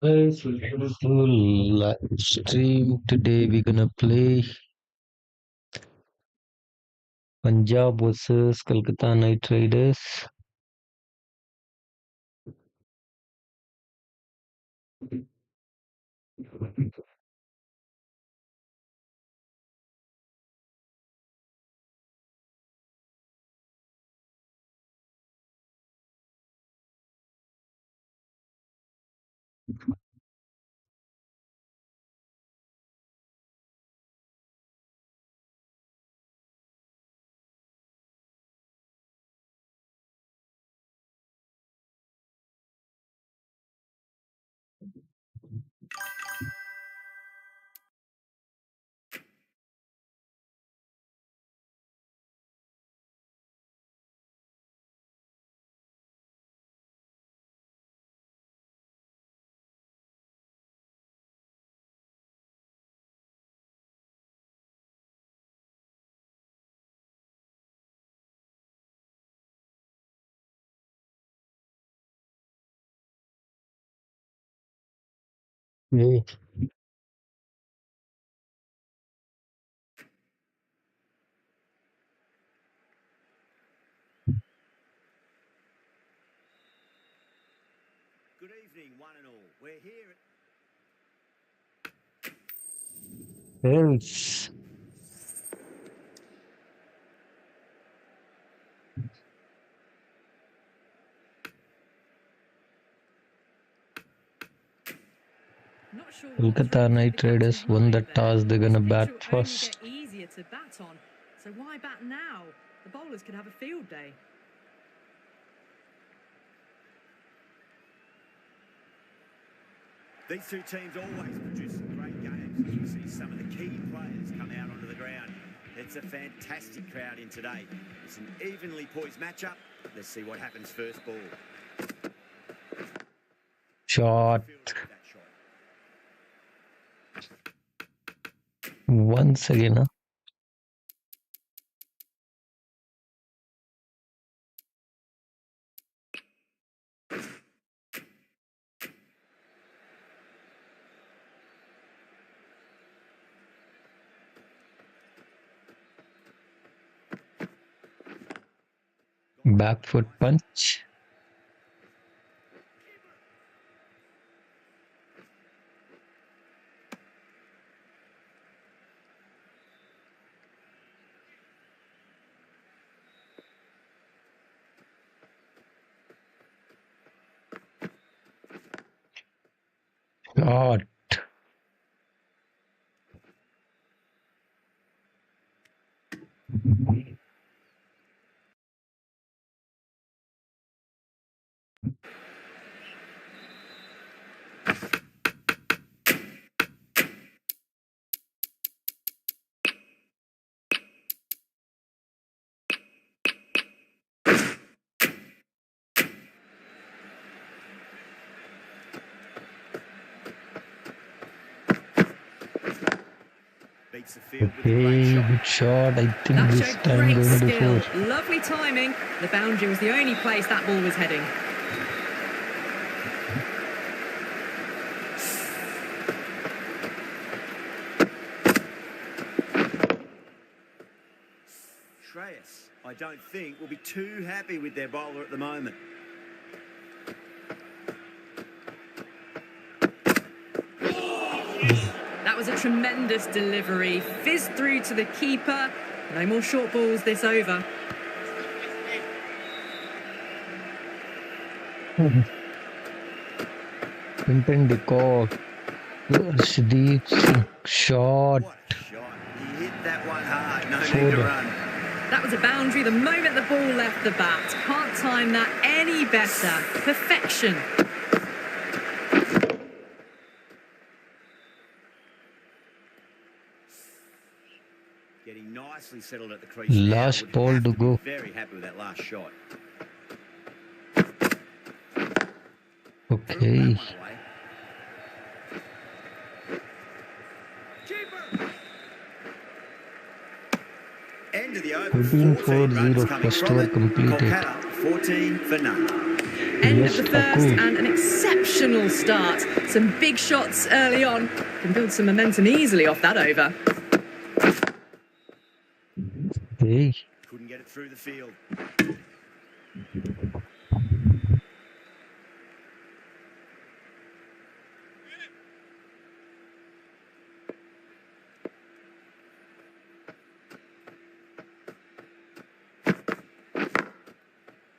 Guys, welcome to live stream. Today we're gonna play Punjab versus Kolkata Knight Riders. Yeah. Good evening, one and all. We're here Yes. Not sure what Kolkata tricks Knight the Riders captain's won the mind there. toss. They're gonna This bat pitch will only first. get easier to bat on, so why bat now? The bowlers could have a field day. These two teams always produce some great games. You see some of the key players come out onto the ground. It's a fantastic crowd in today. It's an evenly poised matchup. Let's see what happens first ball. Shot. Fielded with that shot. Once again. Huh? Back foot punch. Shot. Beats the field with a Okay, great shot. good shot. I think That this showed time great going to skill. four. Lovely timing. The boundary was the only place that ball was heading. Shreyas, I don't think, will be too happy with their bowler at the moment. That was a tremendous delivery. Fizzed through to the keeper. No more short balls this over. Quinton de Kock. Arshdeep Singh. Shot. What a shot. He hit that one hard. No Four. need to run. That was a boundary the moment the ball left the bat. Can't time that any better. Perfection. Getting nicely settled at the crease. Last now. ball Would to have go. be very happy with that last shot. Okay. That one away. End of the over. 14 14 runs 4-0 coming first from over it. completed. Kolkata 14 for none. end Yes, of the first Taku. and an exceptional start. Some big shots early on. Can build some momentum easily off that over. Hey. Couldn't get it through the field.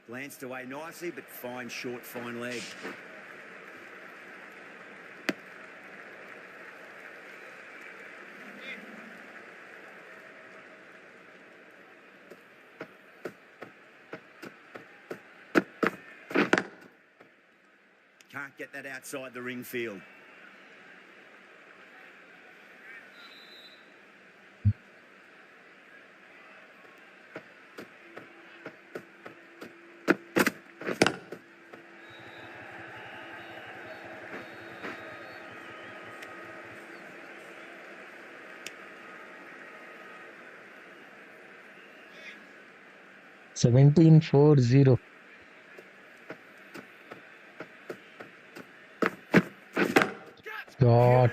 Glanced away nicely, but fine, short, fine leg. Can't get that outside the ring field. Seventeen 4-0. Shot.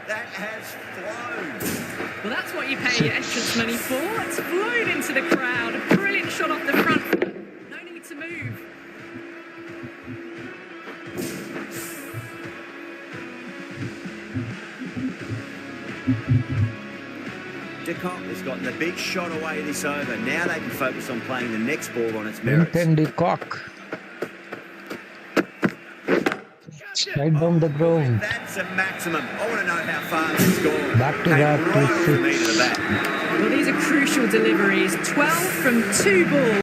That has flown. Well, that's what you pay your entrance money for. It's flown into the crowd. A brilliant shot off the front foot. No need to move. De Kock has gotten the big shot away this over. Now they can focus on playing the next ball on its merits. Quinton de Kock. Right down the ground. That's a maximum. I want to know how far it's gone. Back to Came back right with off the meat of the bat. Well, these are crucial deliveries. 12 from 2 balls.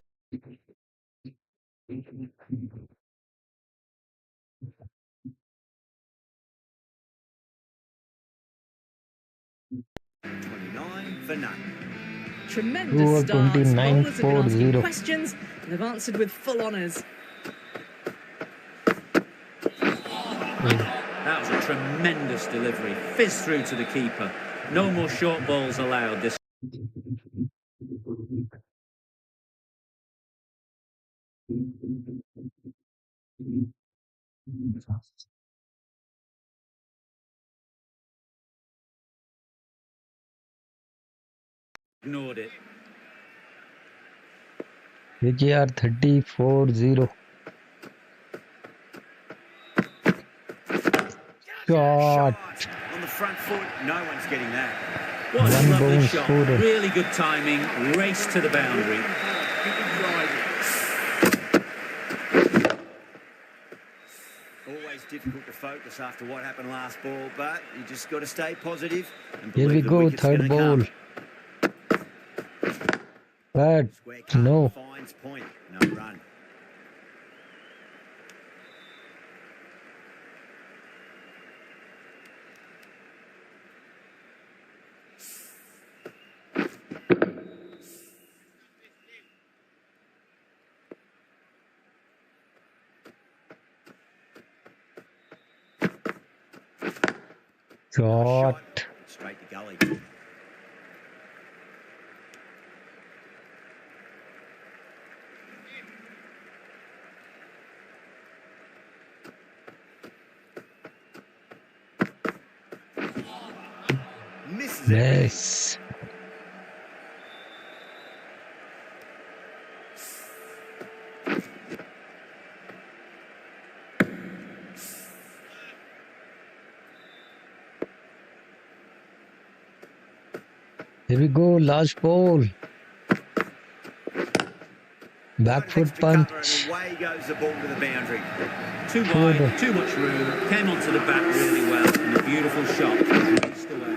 For none. Tremendous Over start. 29, Bowlers have been asking 4-0. questions and have answered with full honours. That was a tremendous delivery. Fizz through to the keeper. No more short balls allowed this. Ignored it. KKR 30-4-0. Shot. On the front foot, no one's getting that. What a One lovely bounce shot. scorer. Really good timing. Race to the boundary. Always difficult to focus after what happened last ball, but you just got to stay positive and Here believe we the go, wicket's third gonna ball. come. But Square cut no. finds point, no run. Shot. Straight to gully. Misses it. Yes. Here we go, last ball. Back foot Extra cover punch. and away goes the ball to the boundary. Too wide, too much room. Came onto the bat really well. And a beautiful shot. Raced away.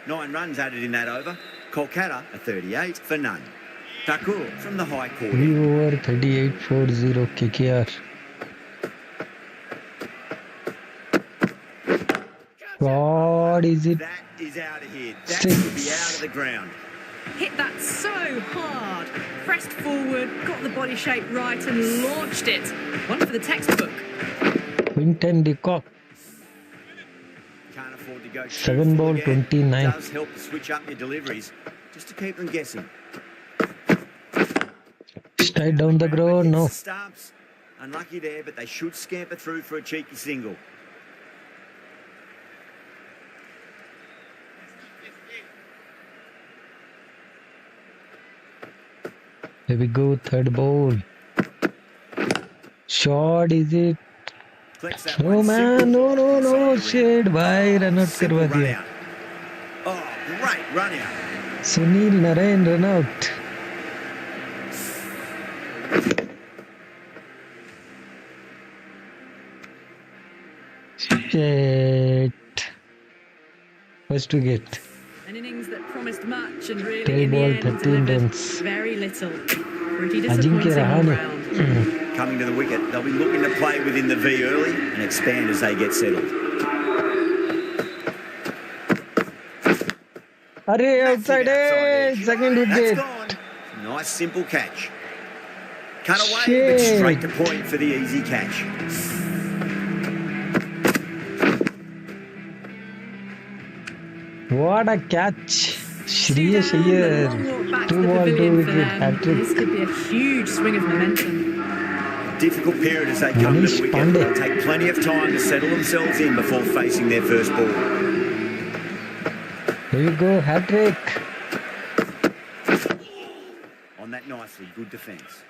Nine runs added in that over. Kolkata a 38 for none. Thakur from the high court. 3 over 38-4-0 KKR. God, is it? That is out of here. That Six. should be out of the ground. Hit that so hard. Pressed forward, got the body shape right and launched it. One for the textbook. Quinton de Kock. Can't afford to go too 7 full ball again. 29. Does help to switch up your deliveries just to keep them guessing. Right down the ground, no. Stumps. Unlucky there, but they should scamper through for a cheeky single. Here we go, third ball. Shot, is it? No man, no, shade, bhai, run out karwa diya. Oh, great run out. Sunil Narayan run out. Shit. First wicket. An innings that promised much and really 12 in the ball, end 13 delivered runs. very little. Pretty Ajinkya disappointing all Rahane. round. Coming to the wicket, they'll be looking to play within the V early and expand as they get settled. Arey, outside edge. Second That's wicket. gone. Nice simple catch. Cut away, Shit. but straight to point for the easy catch. What a catch. Shreya Two down, the Iyer. long walk back to 2 the ball, 2 pavilion for wicket, them. hat-trick. This could be a huge swing of momentum. Difficult period as they come to Manish the wicket. Pandey. They'll take plenty of time to settle themselves in before facing their first ball. Here we go, hat-trick. On that nicely, good defence.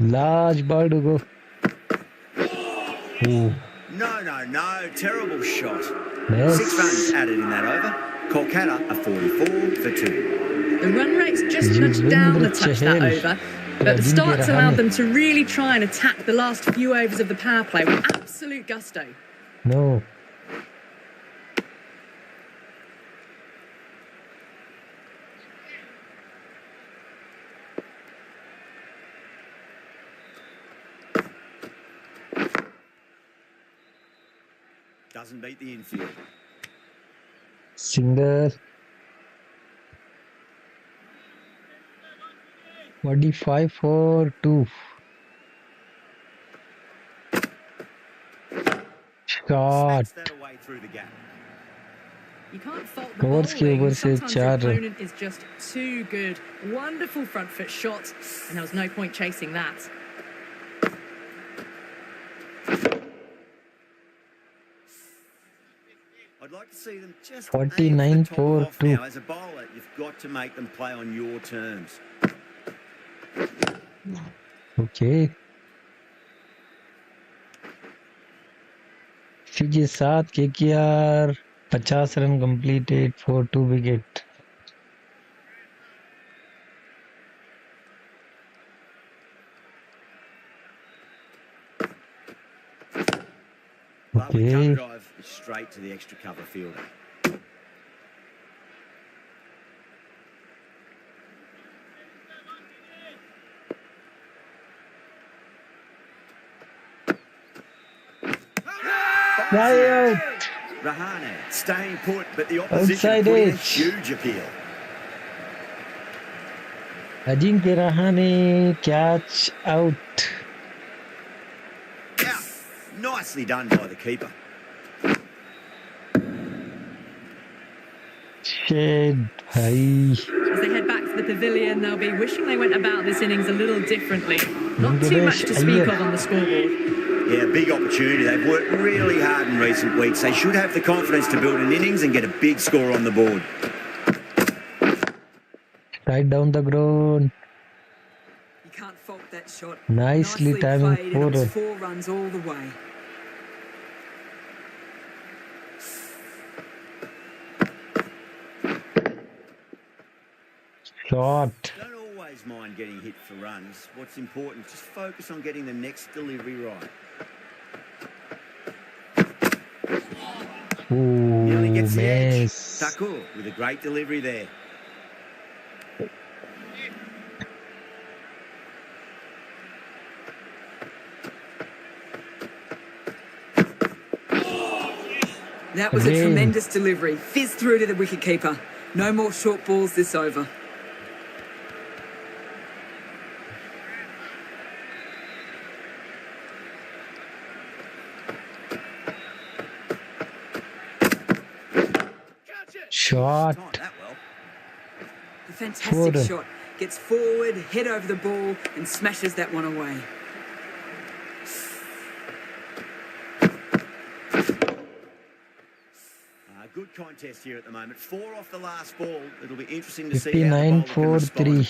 Large ball to go. Ooh. No, terrible shot. Yes. 6 runs added in that over. Kolkata are 44 for 2. The run rate's just nudged down a touch that Chahal. over, but the starts allowed them to really try and attack the last few overs of the power play with absolute gusto. No. Doesn't beat the infield. Single. 45 for 2. Shot. Smacks that away through the gap. You can't fault the Covers के bowling. ऊपर से Sometimes your 4 opponent is just too good. Wonderful front foot shot, and there was no point chasing that. I'd like to see them just 49 aim for the top for off 2. now. As a bowler, you've got to make them play on your terms. Okay. इसी के साथ KKR 50 run completed for 2 wicket. Lovely Okay. cover drive straight to the extra cover fielder. Right out. Rahane staying put, but the opposition Outside putting a edge. huge appeal. Ajinkya Rahane catch out. Yeah, nicely done by the keeper. Shit, bhai. As they head back to the pavilion, they'll be wishing they went about this innings a little differently. Not too much to speak of on the scoreboard. Yeah, big opportunity. They've worked really hard in recent weeks. They should have the confidence to build an innings and get a big score on the board. Right down the ground. You can't fault that shot. Nicely timing played, and it was forward. 4 runs all the way. Shot. Don't always mind getting hit for runs. What's important is just focus on getting the next delivery right. Ooh, Nearly gets the edge. miss. Thakur with a great delivery there. That was a Again. tremendous delivery. Fizz through to the wicketkeeper. No more short balls this over. Shot. Timed that well. A fantastic Four. shot. Gets forward, head over the ball, and smashes that one away. Good contest here at the moment. 4 off the last ball. It'll be interesting to see how the bowler can 59-4-3. respond.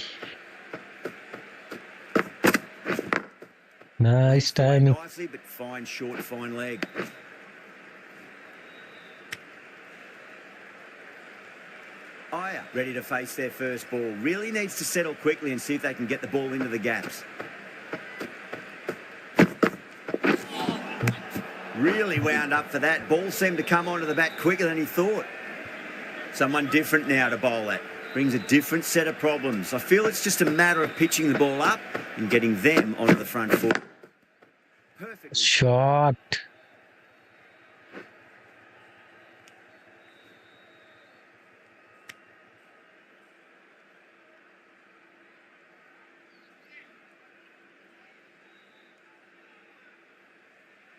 Nice timing. Nicely, but fine short, fine leg. Aya ready to face their first ball. Really needs to settle quickly and see if they can get the ball into the gaps. Really wound up for that. Ball seemed to come onto the bat quicker than he thought. Someone different now to bowl at. Brings a different set of problems. I feel it's just a matter of pitching the ball up and getting them onto the front foot. Perfect. Shot.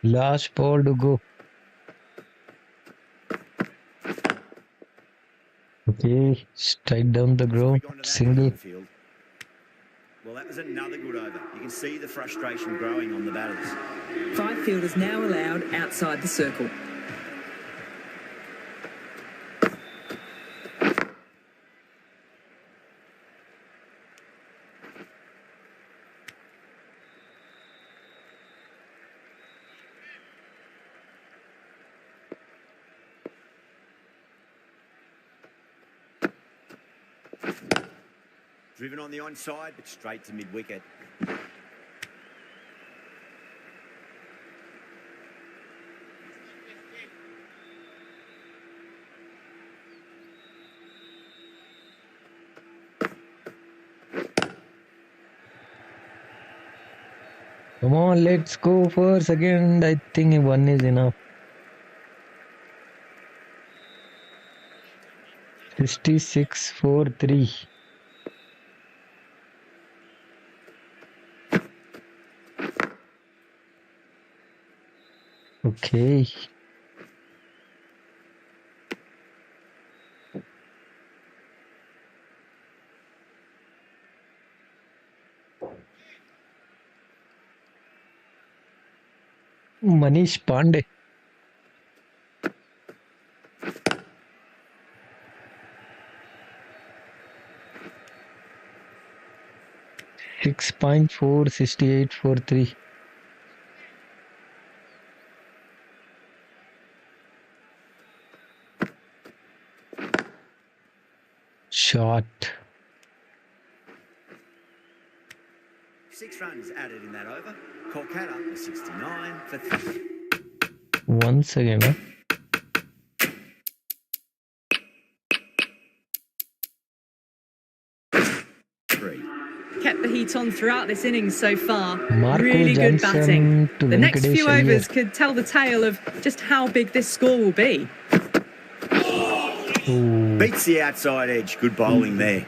Last ball to go. Okay, straight down the ground. Single. Well, that was another good over. You can see the frustration growing on the batters. 5 fielders now allowed outside the circle. Driven on the onside, but straight to mid-wicket. Come on, let's go for second. I think 1 is enough. 66-4-3. Okay. Manish Pandey. Six point 68-4-3. Shot. 6 runs added in that over. Kolkata 69 for 3. Once again, huh? Kept the heat on throughout this innings so far. Marco Really good Johnson batting. to The next few Venkatesh overs Iyer. could tell the tale of just how big this score will be. Ooh. Beats the outside edge. Good bowling there.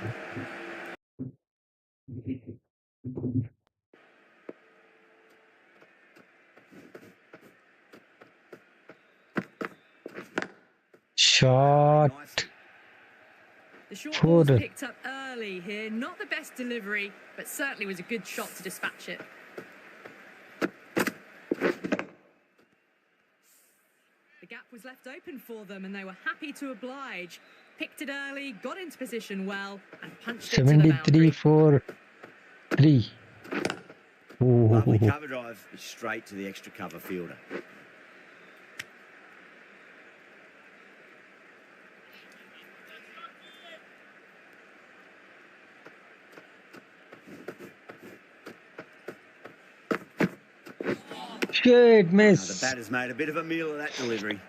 Shot. Nicely. The short Four. ball's picked up early here. Not the best delivery, but certainly was a good shot to dispatch it. The gap was left open for them and they were happy to oblige. Picked it early, got into position well, and punched it to the boundary. 73-4-3. Lovely Ooh. cover drive, but straight to the extra cover fielder. Shit, The miss. batter's made a bit of a meal of that delivery.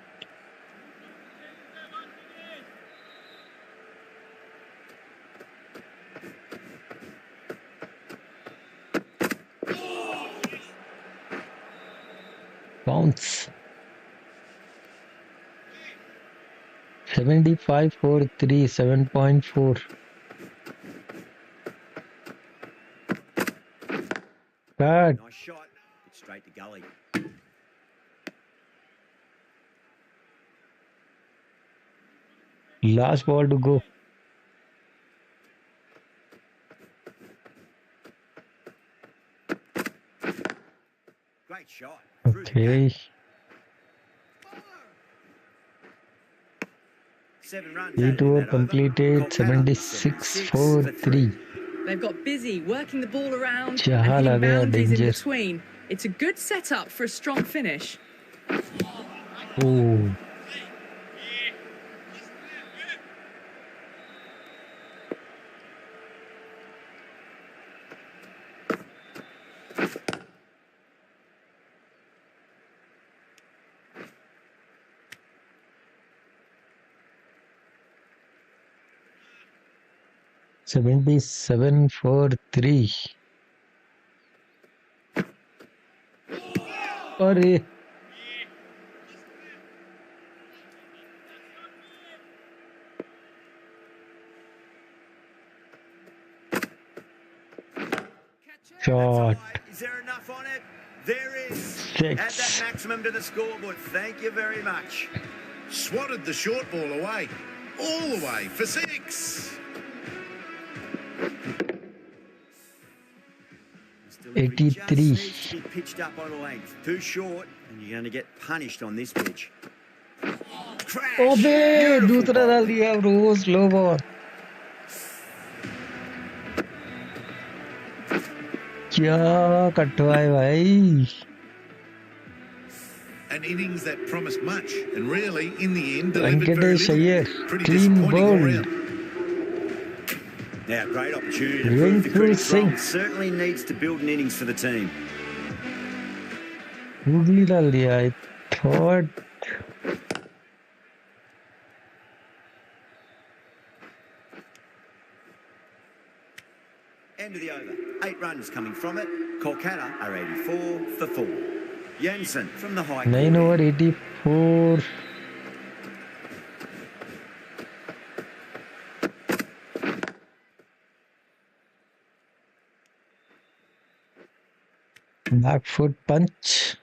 Bounce. 75-4-3, 7.4. Cut. Nice shot, but straight to gully. Last ball to go. Great shot. Through the Okay. gap. 7 runs 8 added in over that over. completed. Kolkata 76 for 3. They've got busy working the ball around and Jahal hitting aa gaya, boundaries in danger. between. It's a good setup for a strong finish. Oh. $77 for 3. अरे shot. Is there enough on it? There is. 6. Add that maximum to the scoreboard. Thank you very much. Swatted the short ball away. All the way for 6. Still, every 83. just needs to be pitched up on length. Too short, and you're going to get punished on this pitch. Crash. ओबे Beautiful दूसरा डाल bowling. दिया bro slow ball क्या कटवाए भाई An innings that promised much and really, in the end, delivered very Venkatesh little. Iyer Pretty clean disappointing all ball round. Now, great opportunity to prove the Rinkul critics wrong. Singh. Certainly needs to build an innings for the team. Googly डाल दिया I thought End of the over. 8 runs coming from it. Kolkata are 84 for 4. Jensen from the high 9 court. over 84 back foot punch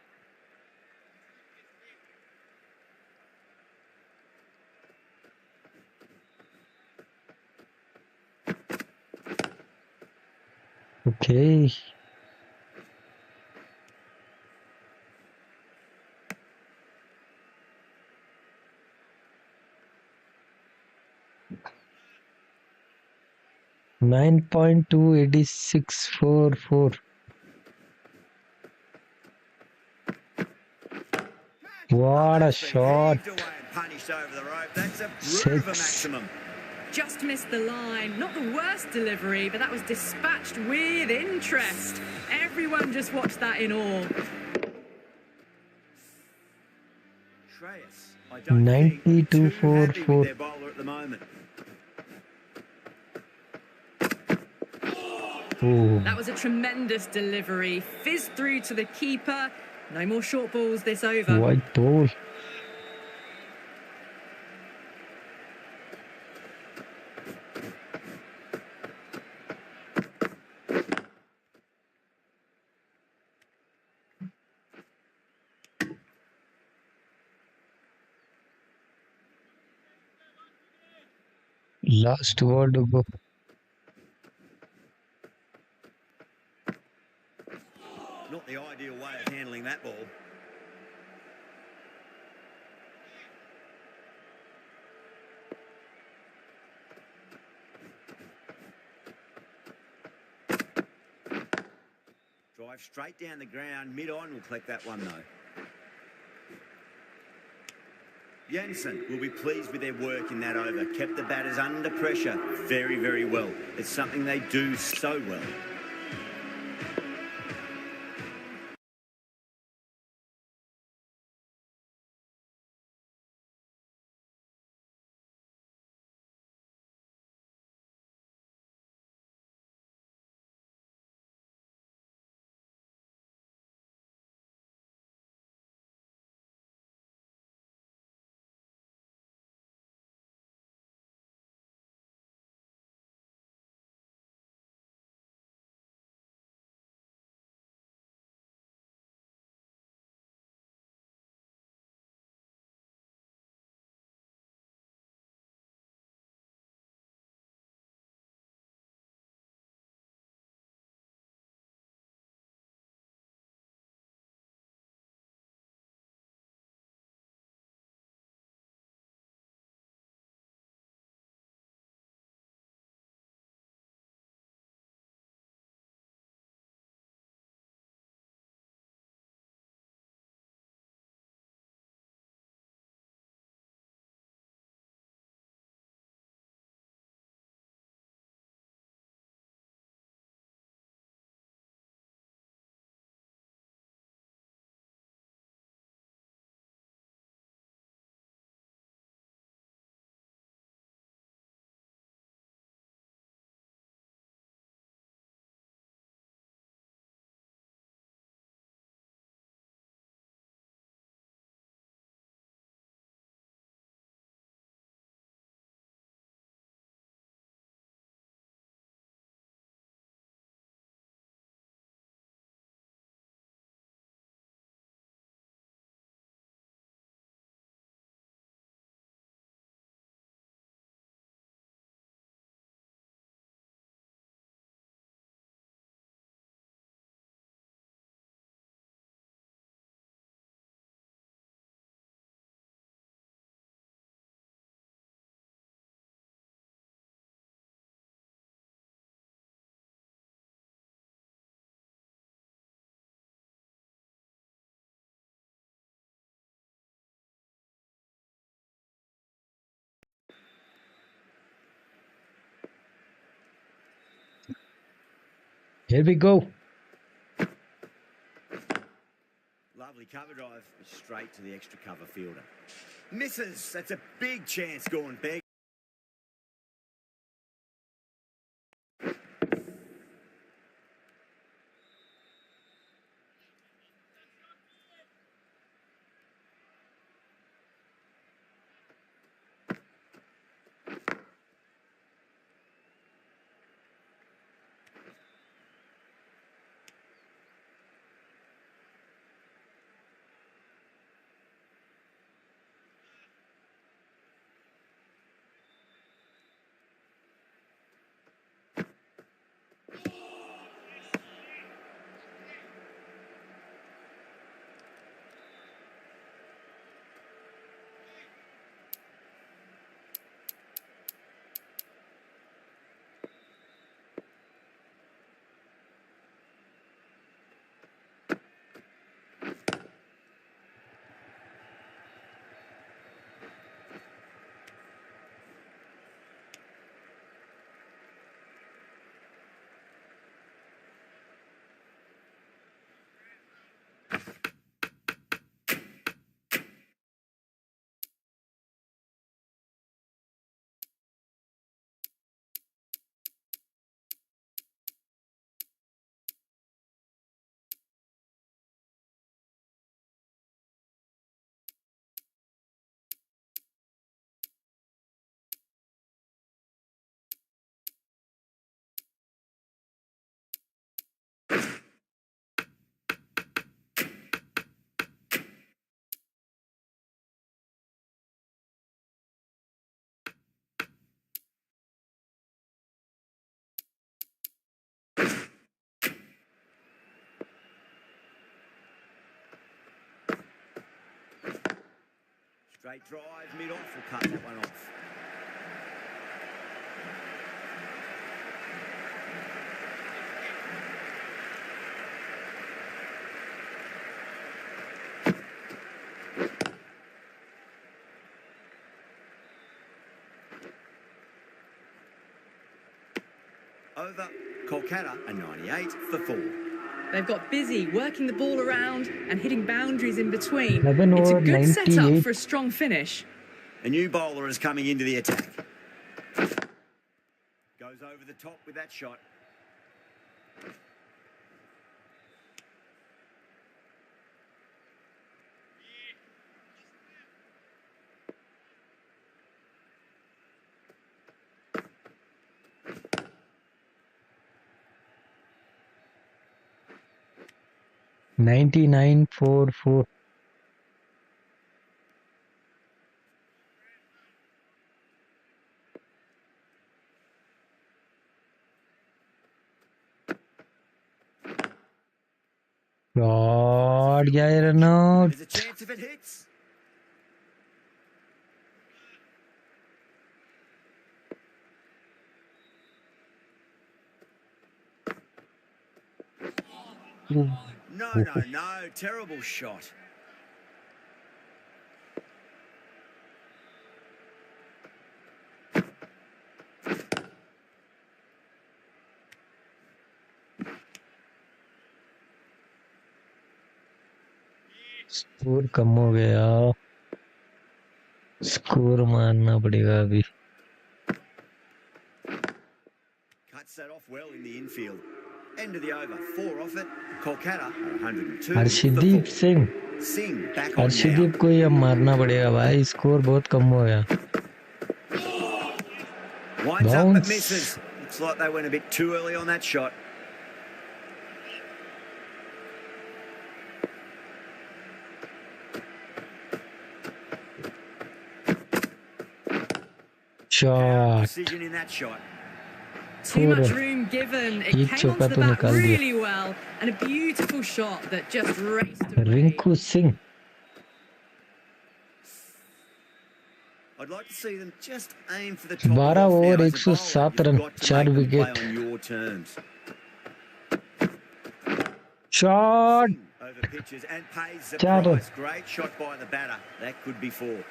okay 9.28644 what a That's been shot heaved away and punished over the rope. That's a brute of a 6 maximum. Just missed the line. Not the worst delivery, but that was dispatched with interest. Everyone just watched that in awe. Shreyas, I don't think 92 too happy for with their bowler at the moment. oh That was a tremendous delivery. Fizzed through to the keeper. No more short balls this over. white ball last word to go Not the ideal way of handling that ball. Drive straight down the ground. Mid-on will collect that one, though. Jensen will be pleased with their work in that over. Kept the batters under pressure very, very well. It's something they do so well. Here we go. Lovely cover drive, straight to the extra cover fielder. Misses. That's a big chance gone big. Straight drive, mid-off, will cut that one off. Over, Kolkata a 98 for 4. They've got busy working the ball around and hitting boundaries in between. 11 It's a over good setup 98. for a strong finish. A new bowler is coming into the attack. Goes over the top with that shot. $99 for 4. God, yeah, run out. There's a chance if it hits. No. Terrible shot. Score कम हो गया. Score मारना पड़ेगा अभी. Cuts that off well in the infield. End of the over. 4 off it. Kolkata 102 Harshdeep for 4. Singh. Singh back on Harshdeep now. को ही अब मारना पड़ेगा भाई. स्कोर बहुत कम हो गया. Winds up but Bounce. misses. Looks like they went a bit too early on that shot. Shot. Precision in that shot. Too much Four. room given. It Ek came chauka onto the to bat nikal diya. really well. And a beautiful shot that just raced away. Rinku Singh. I'd like to see them just aim for the top 12 off over now. As a bowler, 107 you've run. got to 4 make them play wicket. on your terms. Shot. Over pitches and pays the Four. price. Great shot by the batter. That could be 4.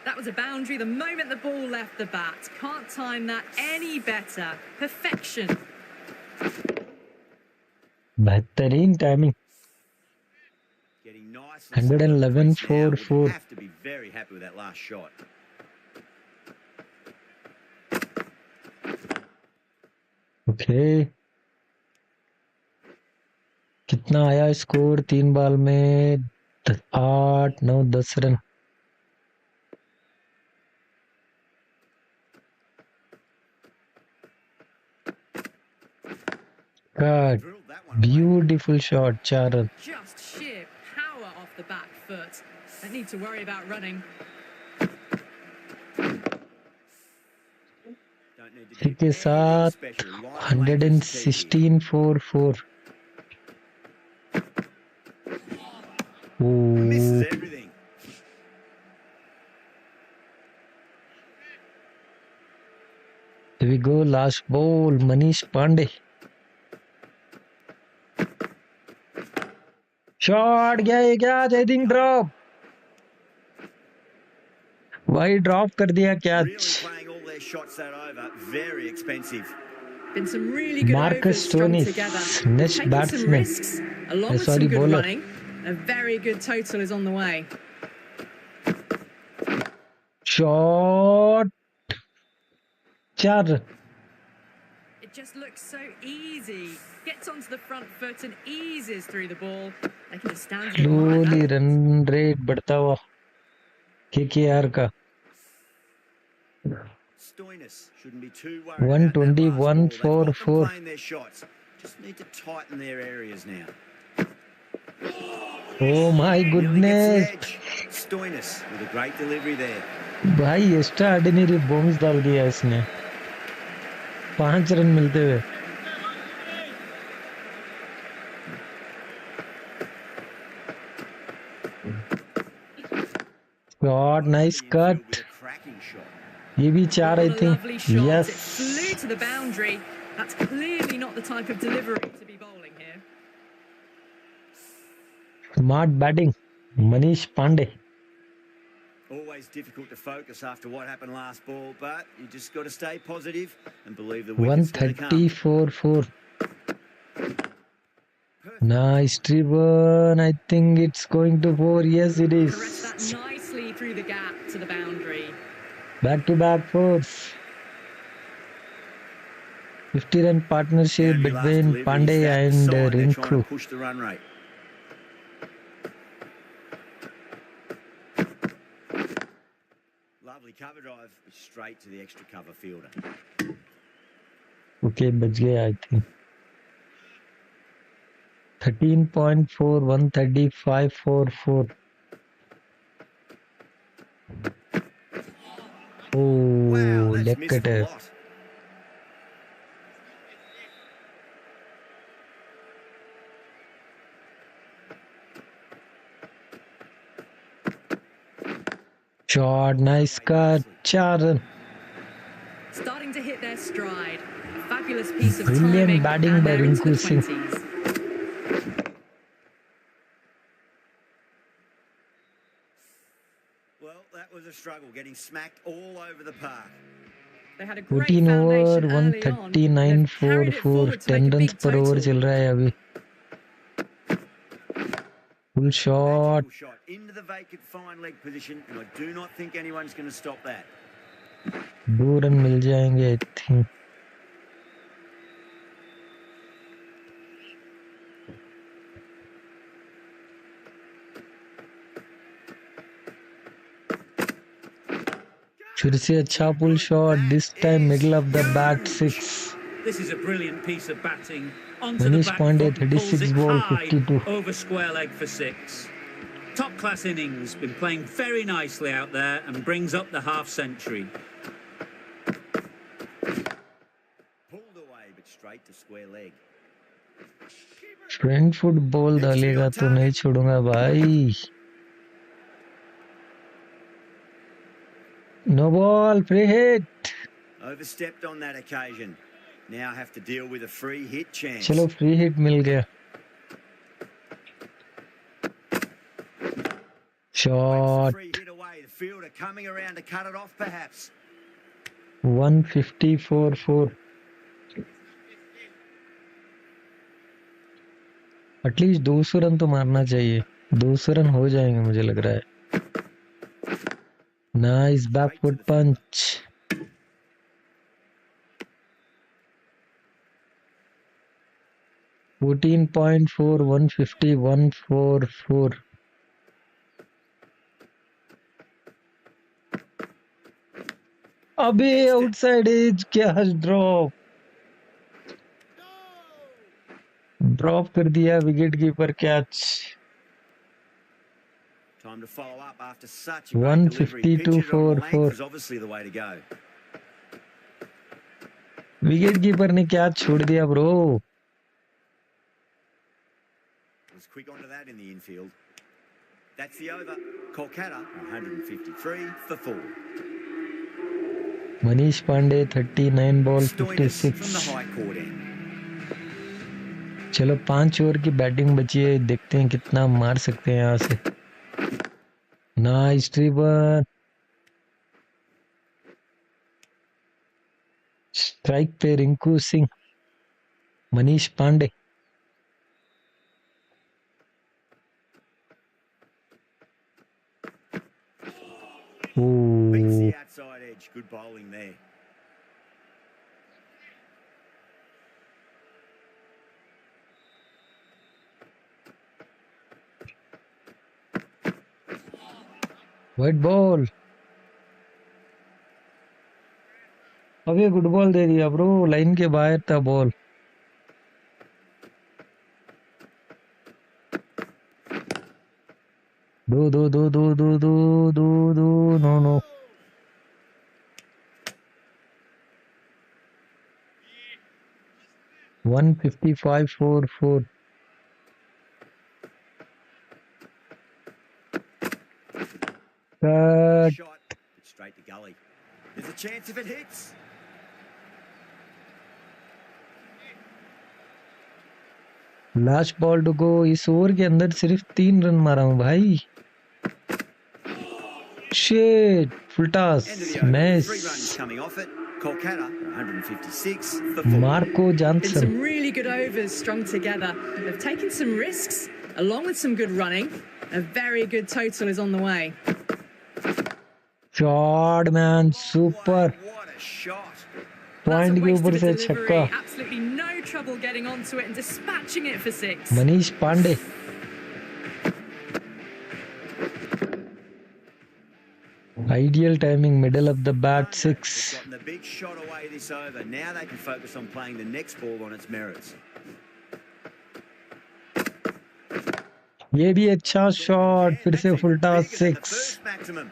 That was a boundary the moment the ball left the bat. Can't time that any better. Perfection. बेहतरीन timing. Getting nice and slow at the 111 crease now. 4-4. Would have to be very happy with that last shot. Okay. कितना आया score 3 ball में? 8 9 10 run. God, Drilled that one away. beautiful shot, 4 run. Just sheer power off the back foot. Don't need to worry about running. Don't need to इसी do के anything साथ special. Line length is the key here. 116 4-4. Misses Oh, everything. here we go. Last ball, Manish Pandey. Shot गया Jaideep drop. भाई drop कर दिया Really catch. playing all their shots that over. Very expensive. Been some really good Marcus overs strung Stoinis, together. next Taking some batsman. risks along with Sorry, some good bowler. running. A very good total is on the way. Shot 4 run. It just looks so easy. Gets onto the front foot and eases through the ball. They can just stand and admire Slowly that. run rate बढ़ता हुआ KKR का. Stoinis shouldn't be too worried about that 121 last ball. They've got them 4-4. playing their shots. Just need to tighten their areas now. Oh my Nearly gets the goodness. edge. Stoinis with a great delivery there. भाई extra ordinary bombs डाल दिया इसने. 5 run मिलते हुए. Shot, nice Infield cut. with a cracking shot. ये भी 4 I What a think. lovely shot. It Yes. flew to the boundary. That's clearly not the type of delivery to be bowling here. Smart batting. Manish Pandey. Always difficult to focus after what happened last ball, but you just got to stay positive and believe the wicket's going to come. 134 4. Nice driven. I think it's going to 4. Yes, it Arrest is. that nicely through the gap to the boundary. Back to back fours. 50 run partnership Boundary last between delivery, is Pandey that the and sign they're trying Rinku. to push the run rate? Lovely cover drive, but straight to the extra cover fielder. Okay, बच गया I think. 13.4 135.44. Oh, Wow, that's leg missed a cutter. lot. Shot, nice cut. 4 run. Starting to hit their stride. A fabulous piece of Brilliant timing. batting And by they're into the Rinku Singh. 20s. Well, that was a struggle, getting smacked all over the park. They had a great 14 over foundation early on. 139 They've carried it 4-4. forward to 10 make a runs big per over total. चल रहा है अभी. Full shot. Magical shot into the vacant fine leg position, and I do not think anyone's going to stop that. 2 run मिल जाएंगे I think. फिर से अच्छा pull shot. This time middle of the bat 6. This is a brilliant piece of batting. Onto the Manish back Pandey, foot and pulls 36 it ball, high 52. over square leg for 6. Top class innings, been playing very nicely out there and brings up the half century. Pulled away, but straight to square leg. Front foot ball डालेगा तो नहीं छोड़ूंगा भाई. No ball, free hit. Overstepped on that occasion. Now have to deal with a free hit chance. चलो free hit मिल गया. Shot. Free hit away. The fielder coming around to cut it off, perhaps. 154 4. At least 200 run तो मारना चाहिए. 200 run हो जाएंगे मुझे लग रहा है. नाइस बैकफुट पंच. $14.4 150 144. अबे आउटसाइड एज क्या ड्रॉप. ड्रॉप कर दिया wicket keeper catch. Time to follow up after such a great delivery. 152 Pitch it on the length 44. was obviously the way to go. Wicket keeper ने क्या छोड़ दिया bro. Was quick onto that in the infield. That's the over. Kolkata 153 for 4. Manish Pandey 39 ball Stoinis from the 56. high court end. चलो 5 over की batting बची है. देखते हैं कितना मार सकते हैं यहाँ से. नाइस ट्रिबन. स्ट्राइक पे Rinku Singh. Manish Pandey. Beats oh the outside edge. Good bowling there. Wide ball. अबे गुड बॉल दे दिया ब्रो. लाइन के बाहर था बॉल. दो दो दो दो दो दो दो दो. No no. One 55-4-4. Shot. It's straight to gully. There's a chance if it hits. Last ball to go. इस ओवर के अंदर सिर्फ 3 रन मारा हूं भाई. Shit. Full toss. End of the over. मैस. 3 runs coming off it. Kolkata 156 for 4. Marco Been Jansen. some really good overs strung together. They've taken some risks, along with some good running. A very good total is on the way. Shot man. Super. What a shot. Point के ऊपर से छक्का. Absolutely no trouble getting onto it and dispatching it for 6. Manish Pandey. Ideal timing, middle of the bat, They've 6. gotten the big shot away this over. Now they can focus on playing the next ball on its merits. ये भी अच्छा shot. फिर से फुलटा. Bigger than the 6. first maximum.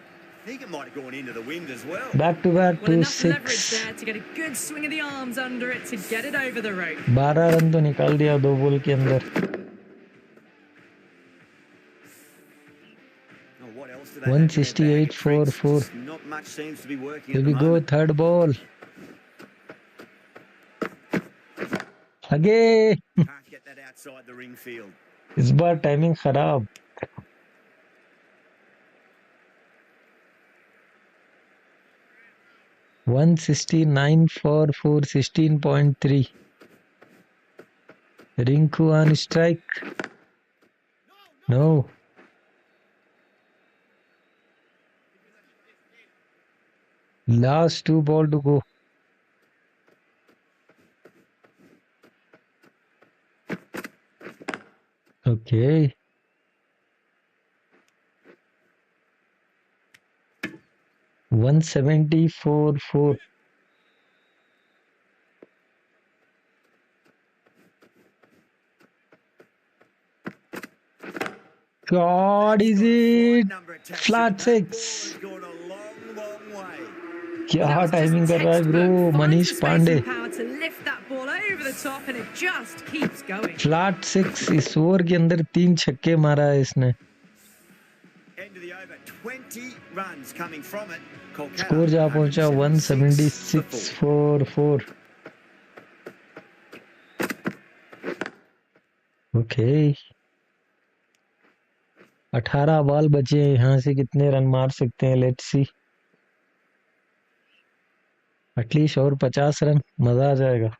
I think it might have gone into the wind as well. Back to back Well, to enough leverage 6. there to get a good swing of the arms under it to get it over the rope. 12 run तो निकाल दिया 2 ball के अंदर. Oh, what else do they have in their 168 bag of tricks? 4-4. Not much seems to be working Here at we the go. moment. Third ball. Again. Can't get that outside the ring field. इस बार timing खराब. $169 for 16.3. Rinku on strike. No. Last 2 ball to go. Okay. $174.4. God, is it flat 6? क्या timing कर रहा है bro. Manish Pandey. Flat 6. इस over के अंदर 3 छक्के मारा है इसने. स्कोर जा पहुंचा 176 for 4. ओके. 18 बॉल बचे हैं. यहाँ से कितने रन मार सकते हैं. Let's see. एटलीस्ट और 50 रन. मजा आ जाएगा.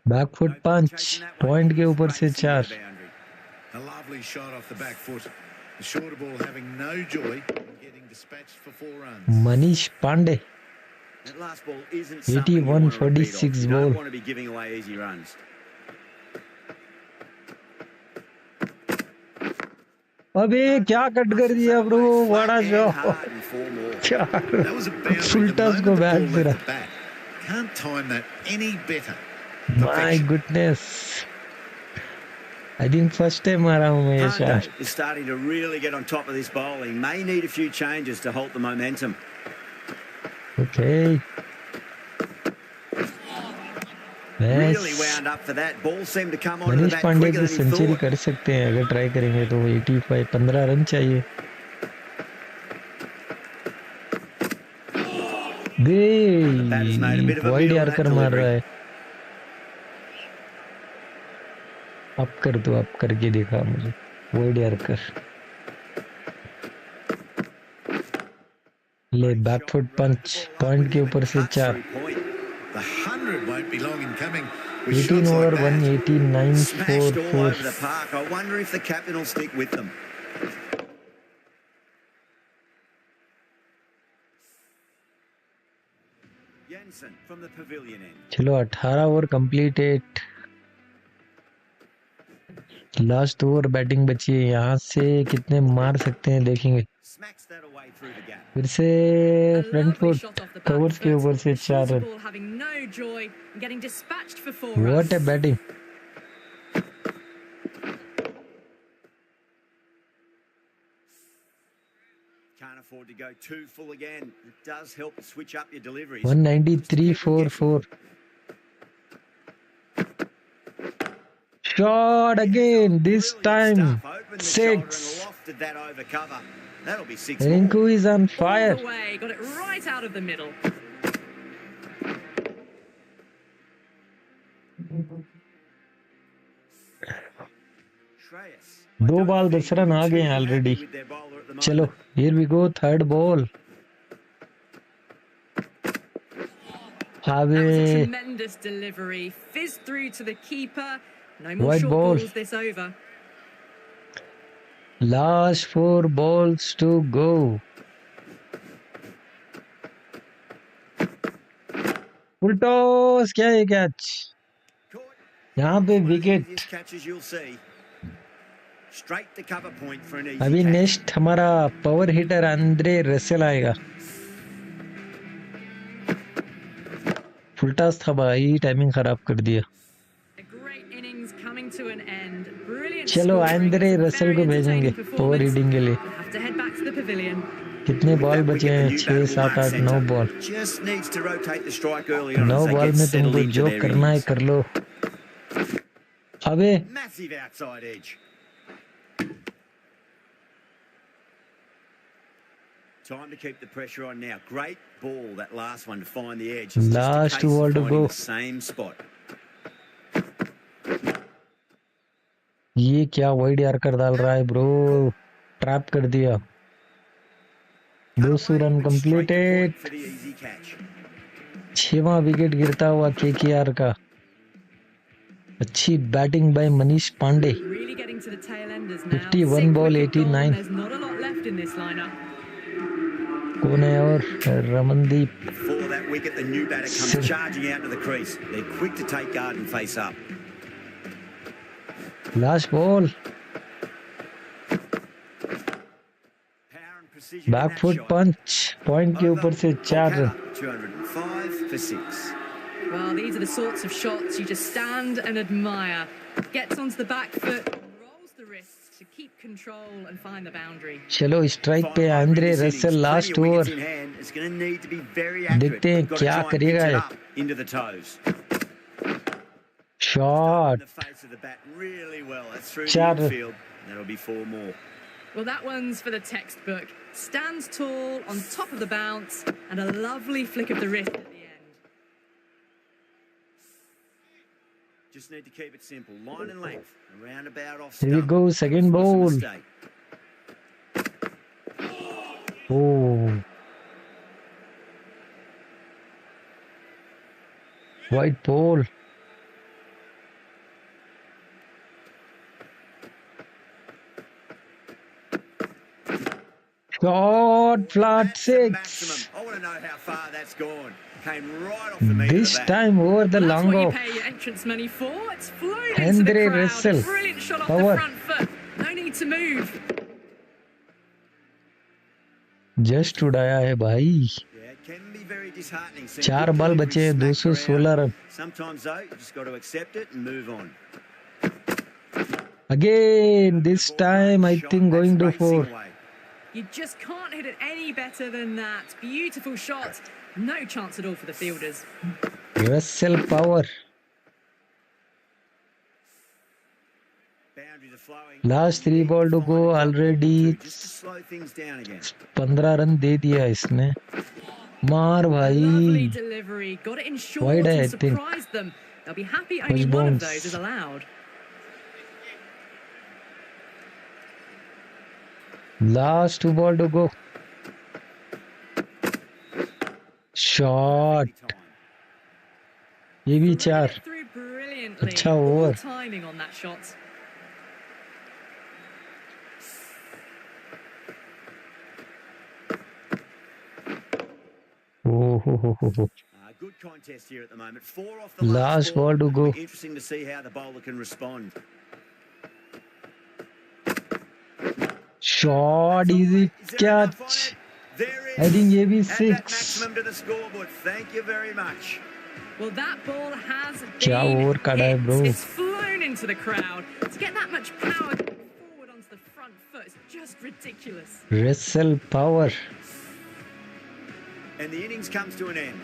बैकफुट पंच, पॉइंट के ऊपर से 4. A lovely shot off the back foot. The shorter ball having no joy in getting dispatched for 4 runs. Manish Pandey, That last ball isn't something you 81 want to repeat of. 46 You ball. don't want to be giving away easy runs. अबे क्या cut कर दिया bro, बड़ा And shot. hard and 4 more. That was a boundary the full toss moment को the bat ball फिरा. left the bat. Can't time that any better. My Perfection. Goodness, I think first time मारा हूँ मैं ये shot. Pandey is starting to really get on top of this bowling. May need a few changes to halt the momentum. Okay, Really wound up for that. Ball seemed to come onto the Manish bat Pandey quicker की than he century thought. कर सकते हैं अगर try करेंगे तो. 85, 15 run चाहिए. batter's made a bit of a wide meal of यार that कर मार delivery. रहा है. अप कर दो, अप करके देखा मुझे. वाइड यार कर ले. बैकफुट पंच, पॉइंट के ऊपर से 4. The 100 won't be long in coming with 18 shots over like that. 189 Smashed all 4. over the park. I wonder if the captain will stick with them. Jensen from the pavilion end. चलो 18 over completed. Last over batting बची है. यहाँ से कितने मार सकते हैं देखेंगे. Smacks that away through the gap. फिर से A front lovely foot, shot off the back covers के foot. ऊपर से 4 Shorter run. ball having no joy and getting dispatched for 4 what runs. A batting. Can't afford to go too full again. It does help to switch up your deliveries. 193 4. Shot again, this time 6. Lofted that over cover. That'll be 6 more. Rinku is on All fire. the way, got it right out of the middle. Shreyas. 2 ball 10 run आ गए हैं already. चलो here we go, third ball. That was a अबे tremendous delivery. Fizzed through to the keeper. No more White short ball. balls this over. last 4 balls to go. Full toss, क्या है catch. यहाँ पे wicket. Catches you'll see. Straight to cover point for an easy अभी catch. Next हमारा power hitter Andre Russell आएगा. Full toss था भाई, timing खराब कर दिया. A great innings coming to an end. Brilliant चलो scoring. Andre It's a Russell very को भेजेंगे entertaining पावर performance. हिटिंग के लिए. We'll have to head back to the pavilion. कितने With बॉल that बचे wicket, हैं? the new 6 batter will 7 mark 8 9 centre. Ball. Just needs to rotate the strike early on 9 as they ball get में settled तुमको into जो their करना है innings. कर लो. अबे Massive outside edge. Time to keep the pressure on now. Great ball, that last one to find the edge. It's just a Last case of ball to finding go. the same spot. ये क्या wide yorker डाल रहा है bro. Trap कर दिया. 200 run Straight to completed. point for the easy catch. 6वां wicket गिरता हुआ केकेआर का. अच्छी batting by Manish Pandey. Really getting to the tail enders now. 51 Sixth ball, wicket gone. 89. There's not a lot left in this lineup. कौन है और Ramandeep. Before that wicket, the new batter comes charging out to the crease. They're quick to take guard and face up. Last ball. Power and precision in that back foot shot. Punch, point के ऊपर से 4 run. Kolkata, 205 for 6. Well, these are the sorts of shots you just stand and admire. Gets onto the back foot, rolls the wrists to keep control and find the boundary. चलो strike पे Andre Russell. Last over. देखते हैं क्या करेगा ये. Shot. 4 run. That'll be 4 more. Well, that one's for the textbook. Stands tall, on top of the bounce, and a lovely flick of the wrist at the end. Just need to keep it simple. Line and length. Around about off Here we stump. go, second What's the ball. mistake? Oh. White ball. Shot, flat That's the maximum. six. I want to know how far that's gone. Came right off the meat of This the bat. time over the Well, that's what you long pay your entrance money for. It's flown into the Andre crowd. Russell. Brilliant shot off Power. the front foot. No need to move. Just उड़ाया है भाई. Yeah, it can be very disheartening. seeing चार good ball delivery बचे हैं, smack 216 run. Sometimes though, you just got to accept it and move on. Again, this time I think going to 4. You just can't hit it any better than that. Beautiful shot. No chance at all for the fielders. Russell power. Boundaries are flowing. Last 3 ball to go already. Just to slow things down again. 15 run दे दिया इसने. मार Lovely भाई. delivery. Got it in short Wide, I and think. surprised them. They'll be happy only Push one of bounce. those is allowed. Last 2 ball to go. Shot. ये भी Threaded 4. it through brilliantly. अच्छा All over. timing on that shot. Oh. Good contest here at the moment. 4 off the Last ball to go. It'll be interesting to see how the bowler can respond. Shot, easy Is there enough on catch. it? There is. I think ये भी Add that 6. maximum to the scoreboard. Thank you very much. Well, that ball has क्या been over काटा है hit. bro. It's flown into the crowd. To get that much power forward onto the front foot is just ridiculous. Russell power. And the innings comes to an end.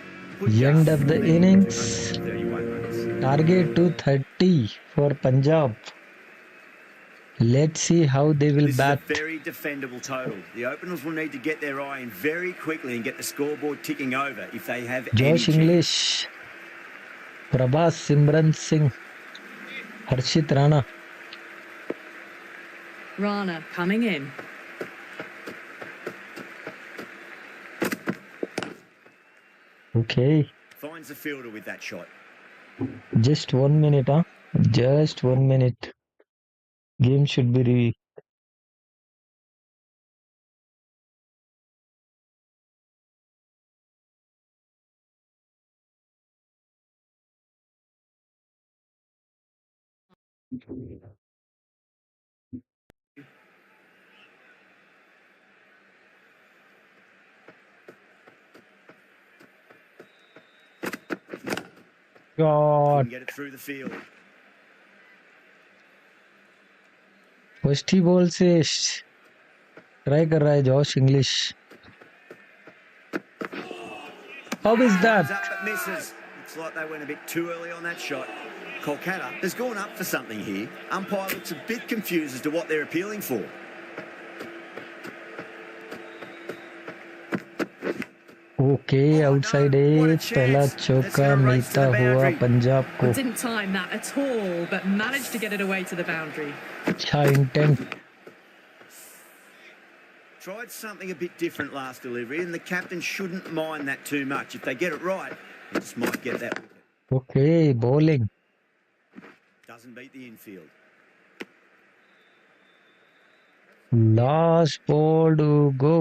End of the innings. 31 runs. Target 230 for Punjab. Let's see how they will This bat. is a very defendable total. The openers will need to get their eye in very quickly and get the scoreboard ticking over if they have any Josh chance. English, Prabhas, Simran Singh, Harshit Rana. Rana coming in. Okay, Finds the fielder with that shot. just 1 minute, huh? Just 1 minute. Game should be God. Couldn't get it through the field. First he ball से try कर रहा है Josh Inglis. How is Comes that? up but misses. Looks like they went a bit too early on that shot. Kolkata has gone up for something here. Umpire looks a bit confused as to what they're appealing for. Okay, outside edge. पहला चौका मिलता हुआ पंजाब को. Didn't time that at all, but managed to get it away to the boundary. अच्छा intent. Tried something a bit different last delivery, and the captain shouldn't mind that too much. If they get it right, they just might get that wicket. Okay, bowling. Doesn't beat the infield. Last ball to go.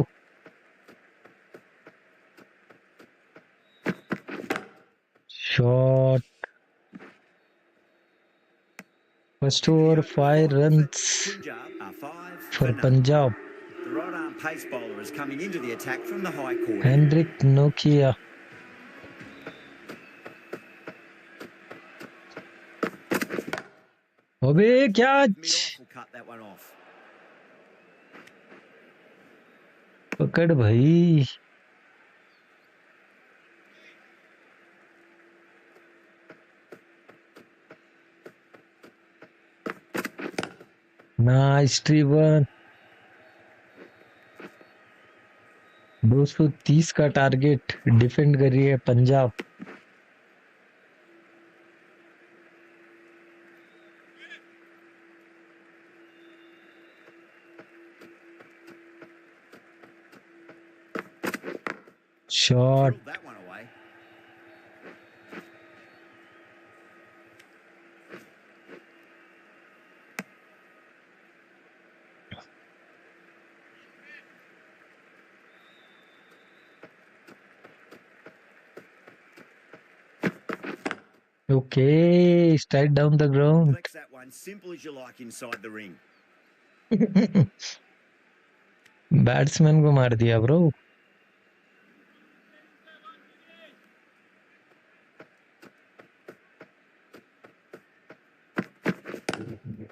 Shot. First over 5 runs Punjab are 5 for none. Punjab. The right arm pace bowler is coming into the attack from the high court. Hendrik Nokia. अबे catch. Mid-off will cut that one off. पकड़ भाई. Nice Steven. 230 का target defend कर रही है Punjab. Shot. Drilled that one away. Okay, straight down the ground. Flex that one, simple as you like inside the ring. Batsman को मार दिया bro.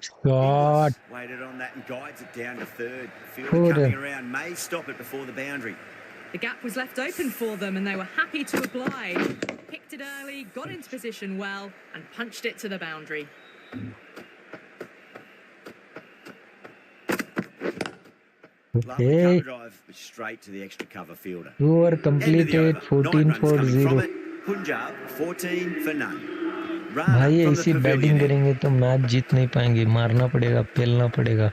Shot. Waited on that and guides it down to third. Fielder Four. coming around may stop it before the boundary. The gap was left open for them and they were happy to oblige. Picked it early, got into position well and punched it to the boundary. Lovely Okay. cover drive, straight to the extra cover fielder. Over End of the completed. over. 9 runs 14 for coming from 0. it. Punjab 14 for none. Run भाई from the ऐसी pavilion batting end. करेंगे तो match जीत नहीं पाएंगे. मारना पड़ेगा, पेलना पड़ेगा.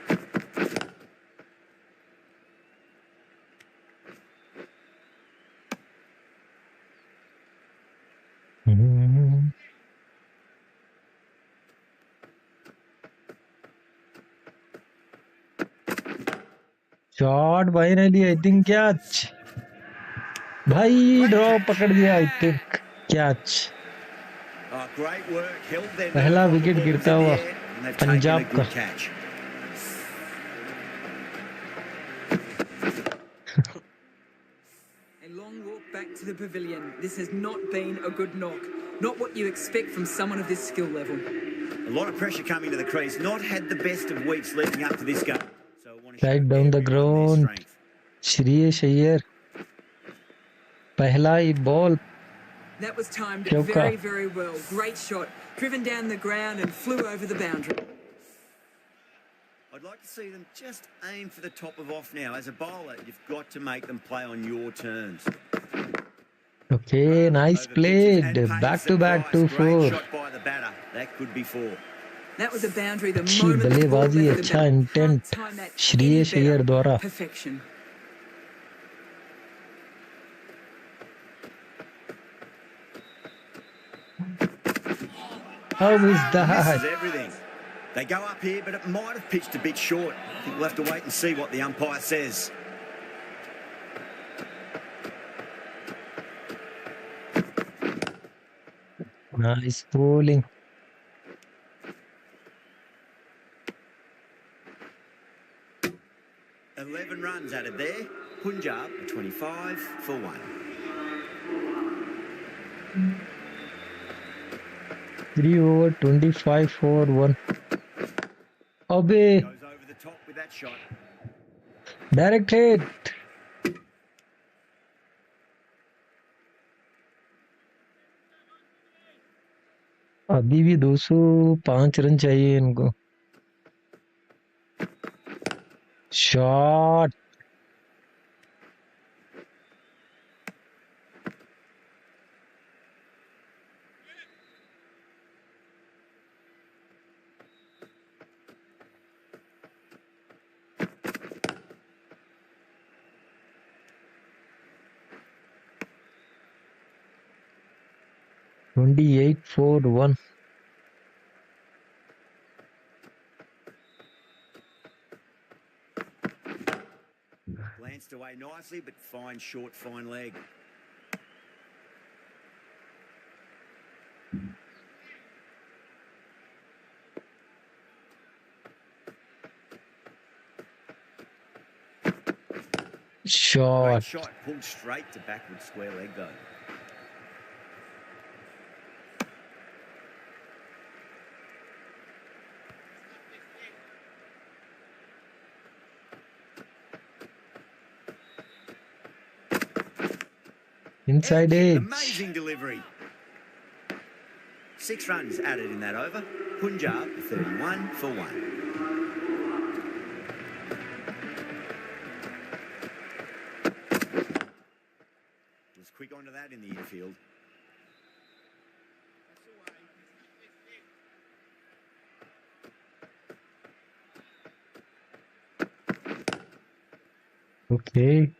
Shot भाई ने लिया. I think catch. भाई ड्रॉ पकड़ दिया. I think catch. Oh, great work. Held their पहला nerve while the wicket ball was गिरता in the हुआ air, and they've taken a Punjab good का. catch. A long walk back to the pavilion. This has not been a good knock. Not what you expect from someone of this skill level. A lot of pressure coming to the crease. Not had the best of weeks leading up to this game. So want to Right show down the everyone their ground. strength. Shreyas Iyer पहला ही ball. That was timed Chauka. very, very well. Great shot. Driven down the ground and flew over the boundary. I'd like to see them just aim for the top of off now. As a bowler, you've got to make them play on your terms. Okay, nice Over played. pitches and Back pace to back, surprise. 2-4. Great shot by the batter. That could be 4. That was a boundary the अच्छी moment the ball बल्लेबाजी, left the अच्छा bat. Intent. Can't time that any Shreyas better. Iyer द्वारा. Perfection. How is Misses that? everything. They go up here, but it might have pitched a bit short. I think we'll have to wait and see what the umpire says. Nice bowling. Eleven runs added there. Punjab 25 for 1. 3 over 25 for 1. Abe, Goes over the top with that shot. direct hit. अभी भी 205 run चाहिए इनको. Shot. $28 for 1. Glanced away nicely, but fine short, fine leg. Great Shot. shot, pulled straight to backward square leg though. Inside edge. Amazing delivery. 6 runs added in that over. Punjab 31 for 1. Was quick onto that in the infield. Okay.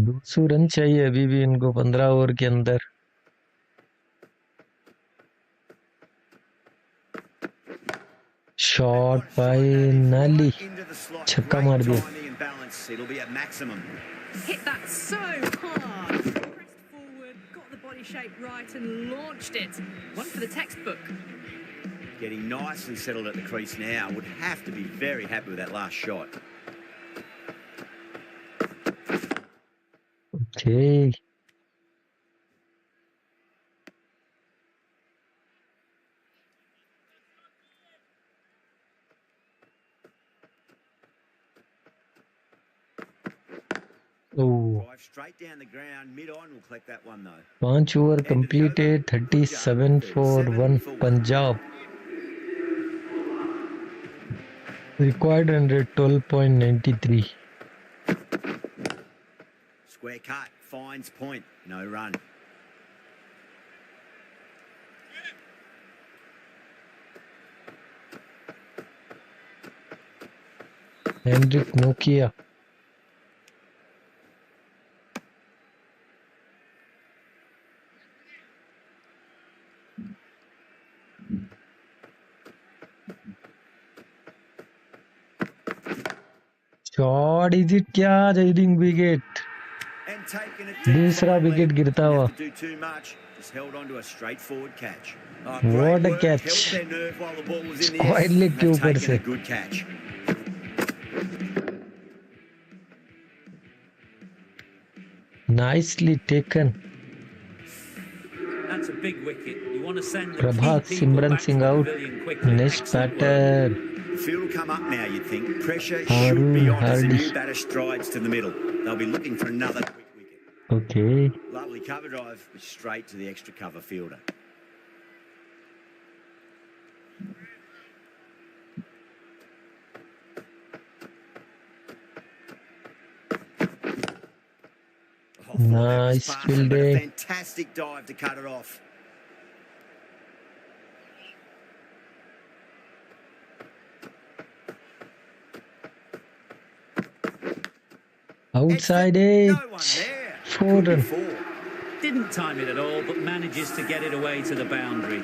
दो सौ run चाहिए अभी भी इनको 15 over के अंदर. Shot bye नाली, छक्का मार दिया. It'll be at maximum. Hit that so hard. Pressed forward, got the body shape right and launched it. One for the textbook. Getting nice and settled at the crease now. Would have to be very happy with that last shot. Okay. Oh. Drive straight down the ground. Mid-on will collect that one though. 5 over completed, 37 for 1 Punjab. Required 112.93. Square cut. Finds point. No run. Hendrik Nokia. Shot, is it क्या reading wicket? दूसरा wicket गिरता हुआ. What a catch! Square leg के ऊपर से. Nicely taken. That's a big wicket. You want to send the Prabhat key people Simran back to Singh the out. pavilion quickly. Next Excellent batter. The field will come up now, you'd think. Pressure Harun should be on as the Hardy. new batter strides to the middle. They'll be looking for another quick wicket. Okay. Lovely cover drive, straight to the extra cover fielder. Nice fielding. Fantastic dive to cut it off. Outside edge. No one there. 4 run. Didn't time it at all, but manages to get it away to the boundary.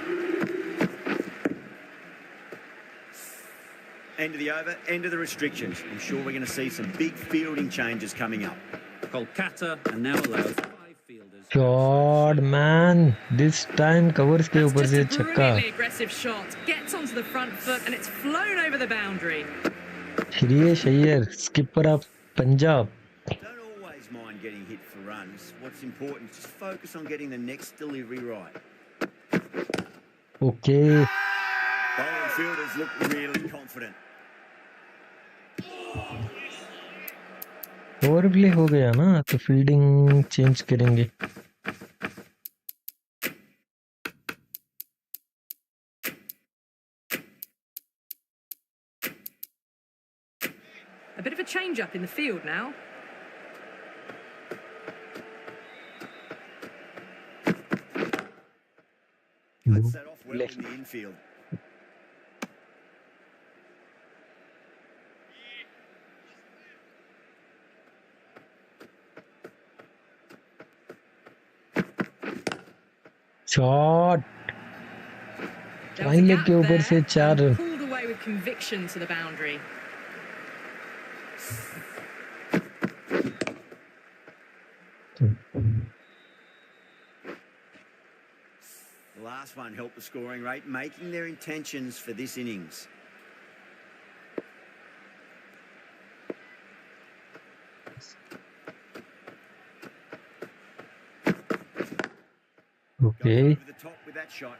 End of the over, end of the restrictions. I'm sure we're going to see some big fielding changes coming up. Kolkata are now allowed 5 fielders. Shot, man. This time covers के That's ऊपर just से a छक्का. brilliantly aggressive shot. Gets onto the front foot and it's flown over the boundary. Shreyash Iyer, skipper of Punjab. Don't always mind getting hit for runs. What's important is just focus on getting the next delivery right. Okay. Bowling fielders look really confident. ओवरप्ले हो गया ना तो fielding change करेंगे. A bit of a change up in the field now. Cuts that off well in the infield. Shot. There was a Fine leg gap के ऊपर there से 4 and run. pulled away with conviction to the boundary. The last one helped the scoring rate, making their intentions for this innings. Okay. Over the top with that shot.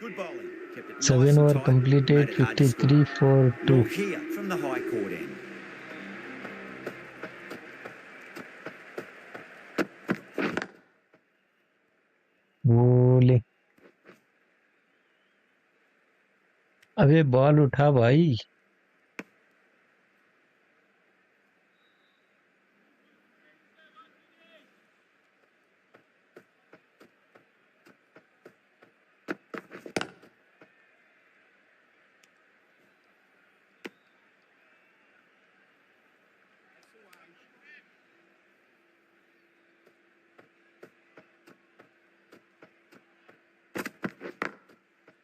Good bowling. Kept it 7 nice and over tight, completed, made it hard to score. 53 for 2. Look here from the high court end. बोले अबे ball उठा भाई.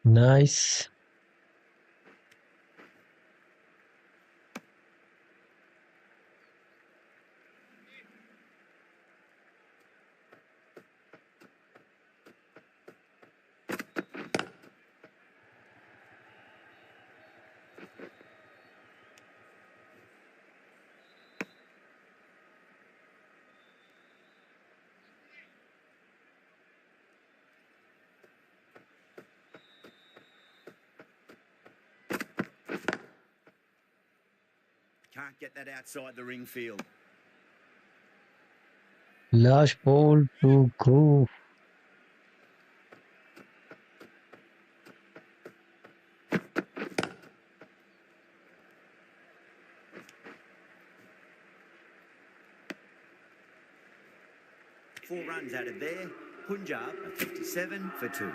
Nice. Can't get that outside the ring field. Last ball to go. Four runs added there. Punjab are 57 for 2.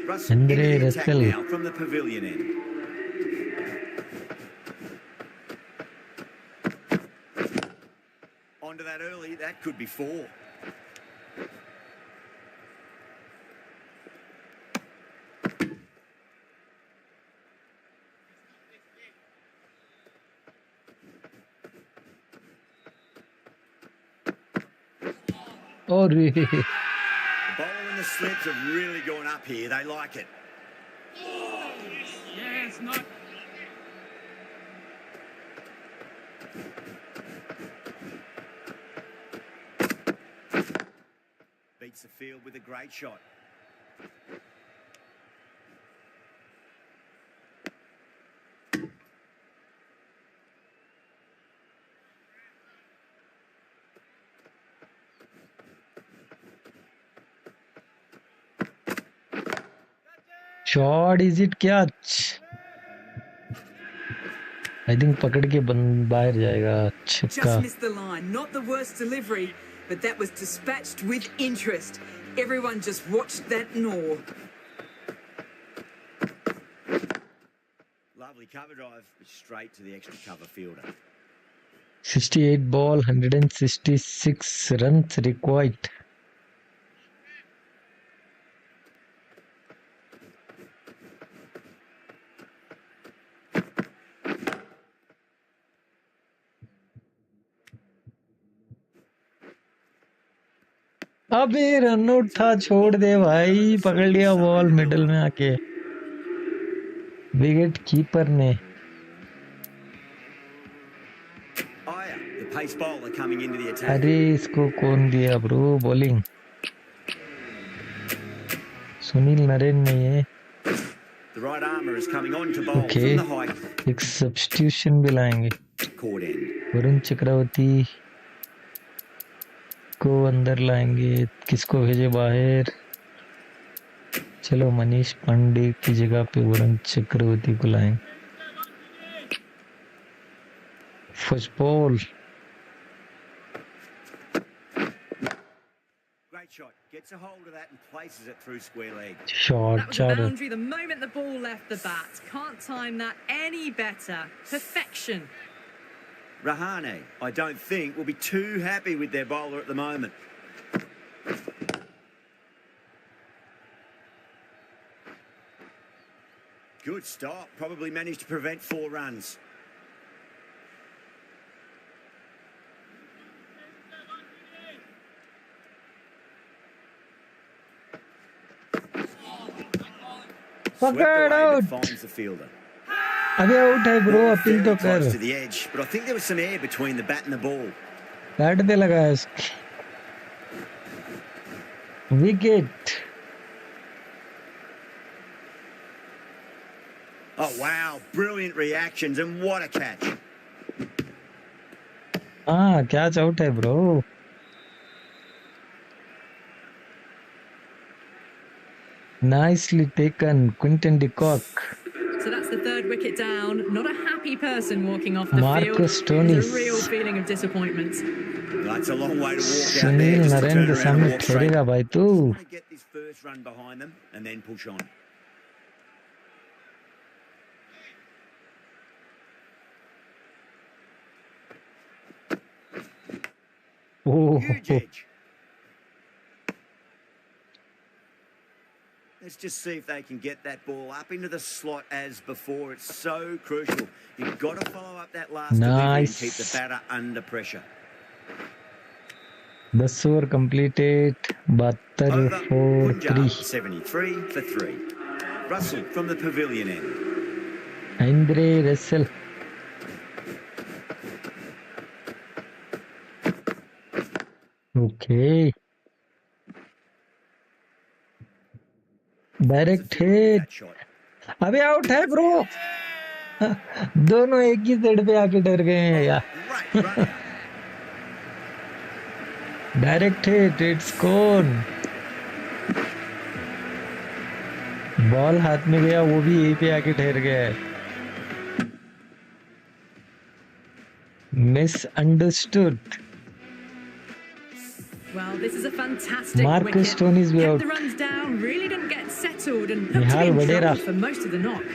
Russell into Andre the attack Russell. now from the pavilion end. Onto that early, that could be 4. Oh, The bowl and the slips have really gone up here. They like it. Yes, not. Beats the field with a great shot. short is it catch? I think पकड़ के बाहर जाएगा छक्का. Just missed the line. Not the worst delivery, but that was dispatched with interest. Everyone just watched that gnaw. Lovely cover drive, straight to the extra cover fielder. 68 ball, 166 runs required. अबे run out था, छोड़ दे भाई, पकड़ लिया ball middle में आके wicket keeper ने. Aya, the pace bowler coming into the attack. अरे इसको कौन दिया ब्रो बॉलिंग? सुनील नरेन नहीं है. The right armour is coming on to bowl Okay. from the height. एक सब्स्टिट्यूशन भी लाएंगे. Court end. वरुण चक्रवर्ती को अंदर लाएंगे. किसको भेजे बाहर? चलो मनीष पांडे की जगह पे वरुण चक्रवर्ती को लाएंगे. First ball. Great shot. Gets a hold of that and places it through square leg. Shot That was a 4. boundary the moment the ball left the bat. Can't time that any better. Perfection. Rahane, I don't think, will be too happy with their bowler at the moment. Good stop. Probably managed to prevent 4 runs. Swept away, but out. finds the fielder. अबे out है bro, Ball appeal very तो कर. close to the edge, but I think there was some air between the bat and the ball. Bat पे लगा है उसके. Wicket. Oh, wow. Brilliant reactions, and what a catch. हाँ catch out है bro. Nicely taken, Quinton de Kock. So that's the third wicket down. Not a happy person walking off the Marcus field. There's a Stonis. real feeling of disappointment. That's a long way to walk out Sunil there just to Narine turn के around सामने and walk straight. ठहरेगा भाई तू. Want to get this first run behind them and then push on. Oh, Huge edge. Let's just see if they can get that ball up into the slot as before. It's so crucial. You've got to follow up that last delivery and keep the batter under pressure. 10 over completed. 72 Over, for Punjab 3. 73 for 3. Russell from the pavilion end. Andre Russell. Okay. Direct hit. अबे out है bro. दोनों एक ही side पे आके डर गए हैं यार. Direct hit. इट्स कौन. बॉल हाथ में गया, वो भी यहीं पे आके ठहर गया है. Misunderstood. Well, this is a fantastic Marcus wicket. Stoney's way Kept out. the runs down, really didn't get settled and looked to Nihal be in Vadera. trouble for most of the knock.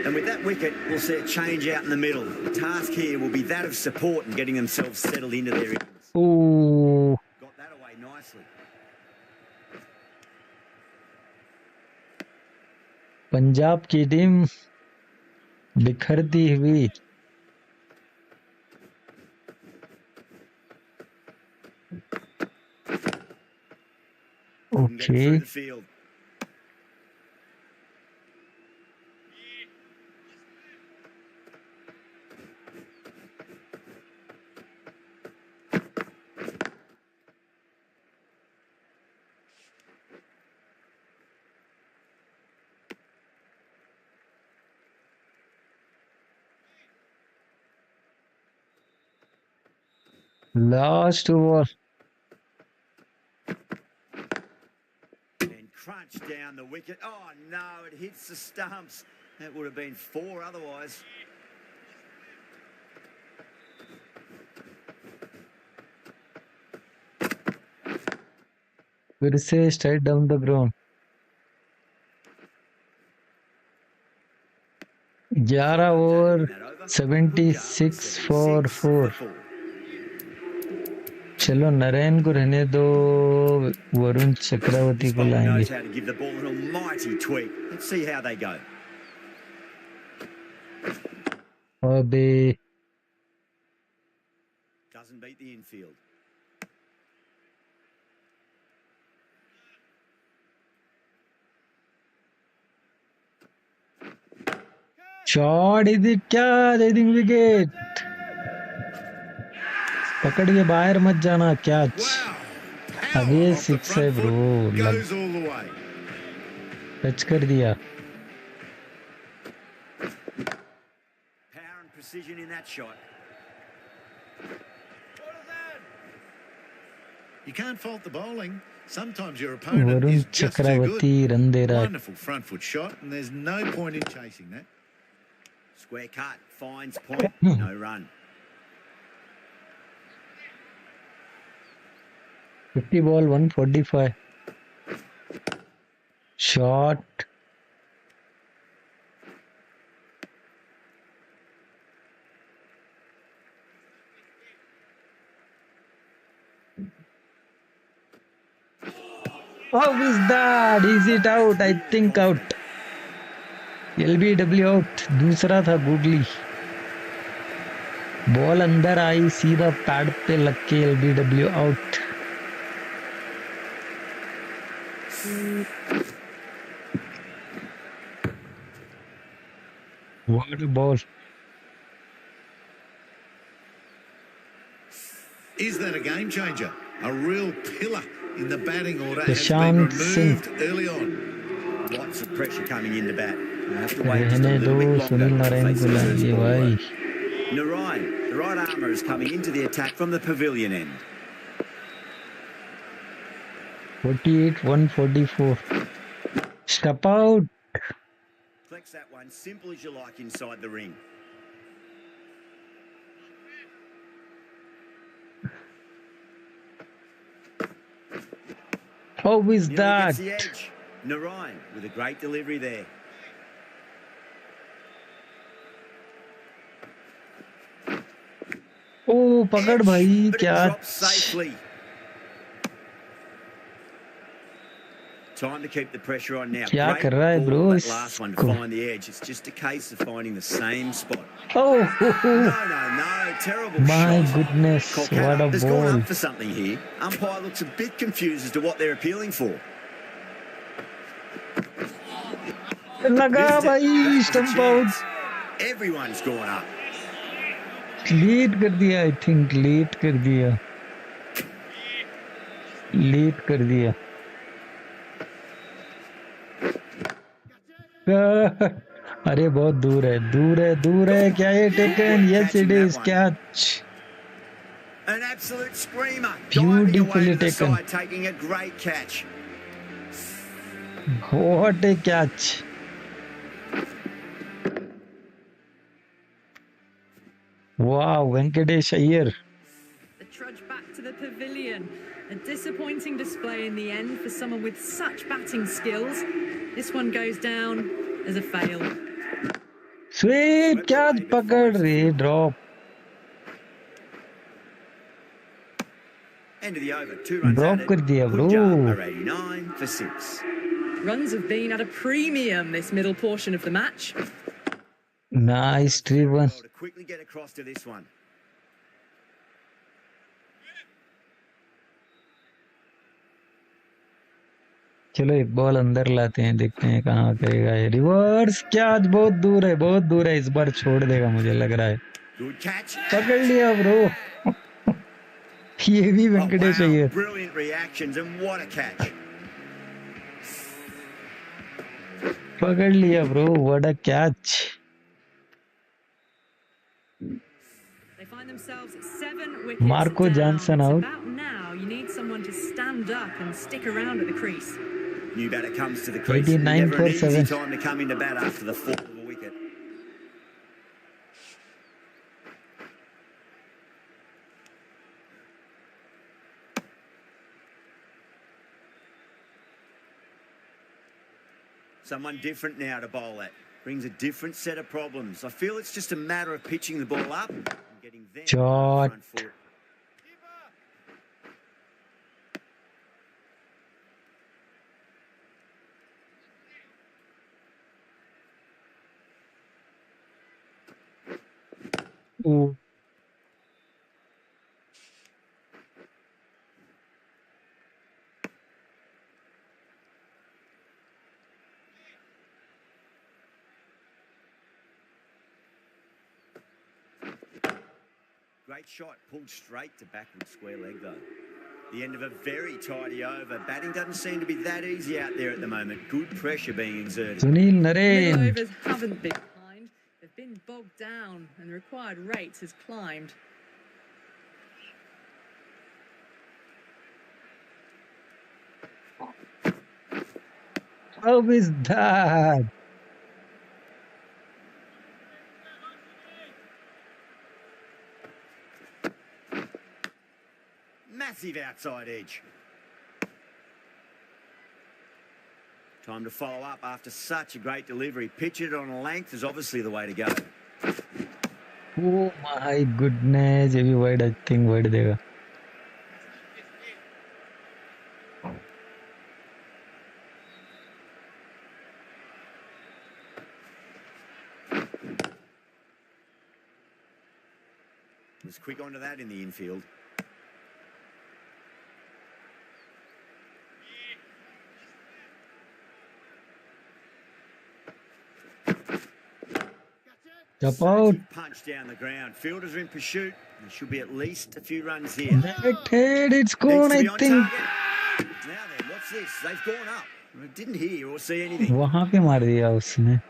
And with that wicket, we'll see a change out in the middle. The task here will be that of support and getting themselves settled into their innings. Oh. Got that away nicely. Punjab की team बिखरती हुई. Couldn't get it Okay. through the field. Last over. And crunch down the wicket. Oh, no, it hits the stumps. That would have been 4 otherwise. फिर से straight down the ground. 11 over 76 for 4. चलो नरेन को रहने दो. वरुण चक्रवर्ती को Bowler लाएंगे. knows how to give the ball an almighty tweak. Let's see how they go. अबे Doesn't beat the infield. Shot. Is it क्या. Leading wicket. पकड़ के बाहर मत जाना. कैच. Wow. अबे Power off the 6 है front bro. foot, goes all the way. Touch कर दिया. Power and precision in that shot. You can't fault the bowling. Sometimes your opponent Varun is just too Chakravarthy good. Run दे रहा है. Wonderful front foot shot, and there's no point in chasing that. Square cut. Finds point. No run. 50 ball 145. Shot. How is that? Is it out? I think out. LBW out. दूसरा था googly. Ball अंदर आई, सीधा pad पे लग के LBW out. What a ball. Is that a game changer? A real pillar in the batting order has been Prashant Singh. removed early on. Lots of pressure coming in the bat. You have to wait just a रहने little दो. bit longer. Sunil Narayan Face को the first लाएंगे ball भाई. though. Narayan, the right armour, is coming into the attack from the pavilion end. 48 144. Step out. Flex that one simple as you like inside the ring. How is Nearly that? gets the edge. Narayan with a great delivery there. ओ पकड़ भाई. But it क्या. drops safely. Time to keep the pressure on now. क्या Great कर रहा है ball, bro that last one to इसको? find the edge. It's just a case of finding the same spot. Oh, No. Terrible my shot. goodness, Kolkata what a has gone ball! up for something here. Umpire looks a bit confused as to what they're appealing for. लगा Missed it. भाई, That was a stump out. chance. Everyone's gone up. Lead कर दिया, I think lead कर दिया. अरे बहुत दूर है. क्या ये taken? Yes it is. Catch. An absolute screamer. Diving away Beautifully to the taken. side, taking a great catch. What a catch. Wow, Venkatesh Iyer. The trudge back to the pavilion. A disappointing display in the end for someone with such batting skills. This one goes down as a fail. Sweet catch, पकड़ रही drop. End of the over. 2 runs Drop added. कर दिया bro. Punjab are 89 for 6. Runs have been at a premium this middle portion of the match. Nice 3-1. To quickly get across to this one. चलो एक ball अंदर लाते हैं, देखते हैं कहाँ करेगा ये. रिवर्स कैच, बहुत दूर है. इस बार छोड़ देगा मुझे लग रहा है. Good catch. पकड़ लिया ब्रो. ये भी Venkatesh Iyer. Brilliant reactions and what a catch. पकड़ लिया bro. What a catch. They find themselves at 7 wickets Marco down. Johnson It's out. about now you need someone to stand up and stick around at the crease. New batter comes to the crease. 89 Never for an easy 7. time to come into bat after the fall of a wicket. Someone different now to bowl at. Brings a different set of problems. I feel it's just a matter of pitching the ball up and getting them on Shot. the front foot. Ooh. Great shot, pulled straight to backward square leg though. The end of a very tidy over. Batting doesn't seem to be that easy out there at the moment. Good pressure being exerted. Sunil Middle Narendra. overs haven't been kind. They've been bogged down and the required rate has climbed. How is that? Massive outside edge. Time to follow up after such a great delivery. Pitch it on a length is obviously the way to go. Oh my goodness. ये भी wide, I think wide देगा. Was quick onto that in the infield. Jump out. Punch down the ground. Fielders are in pursuit. There should be at least a few runs here. Net head. It's gone, Needs to I be on think. target. Now then, what's this? They've gone up. I didn't hear or see anything. वहां पे मार दिया उसने.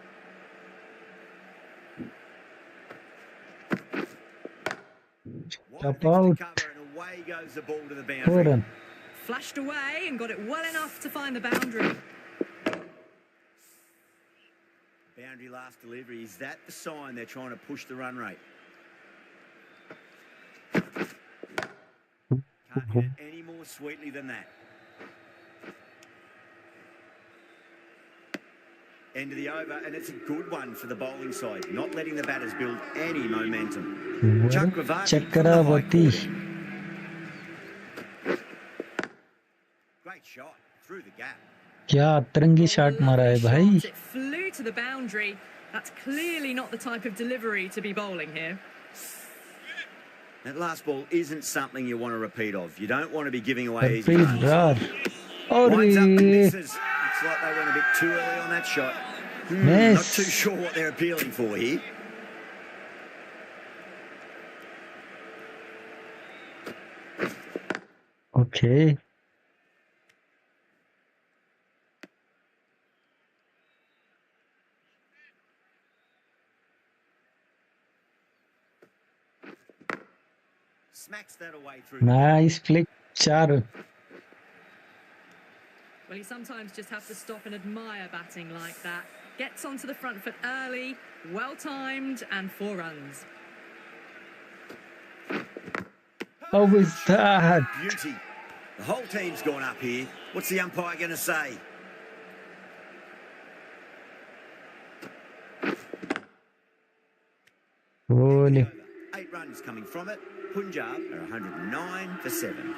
Jump out. Cover and away goes the ball to the 4 boundary. run. Flashed away and got it well enough to find the boundary. Boundary last delivery. Is that the sign they're trying to push the run rate? Can't hit it any more sweetly than that. End of the over, and it's a good one for the bowling side, not letting the batters build any momentum. Chakravati. Great shot through the gap. क्या अतरंगी shot मारा है भाई. It flew to the boundary. That's clearly not the type of delivery to be bowling here. That last ball isn't something you want to repeat of. You don't want to be giving away easy Harpreet runs. Brar. Winds up and Aure. misses. Looks like they went a bit too early on that shot. Not Miss. too sure what they're appealing for here. Okay. Smacks that away through. Nice flick. 4. Well, you sometimes just have to stop and admire batting like that. Gets onto the front foot early, well timed, and 4 runs. How was that? Beauty. The whole team's gone up here. What's the umpire going to say? Holy. 8 runs coming from it. Punjab are 109 for 7.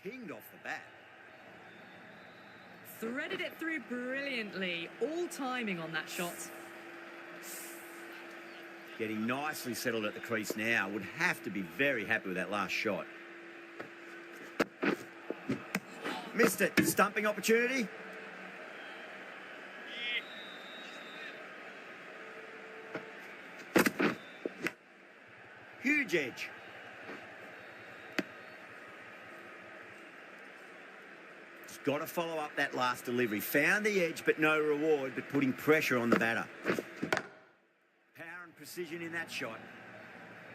Pinged off the bat. Threaded it through brilliantly. All timing on that shot. Getting nicely settled at the crease now. Would have to be very happy with that last shot. Missed it. Stumping opportunity. Huge edge. Just got to follow up that last delivery. Found the edge, but no reward, but putting pressure on the batter. Power and precision in that shot.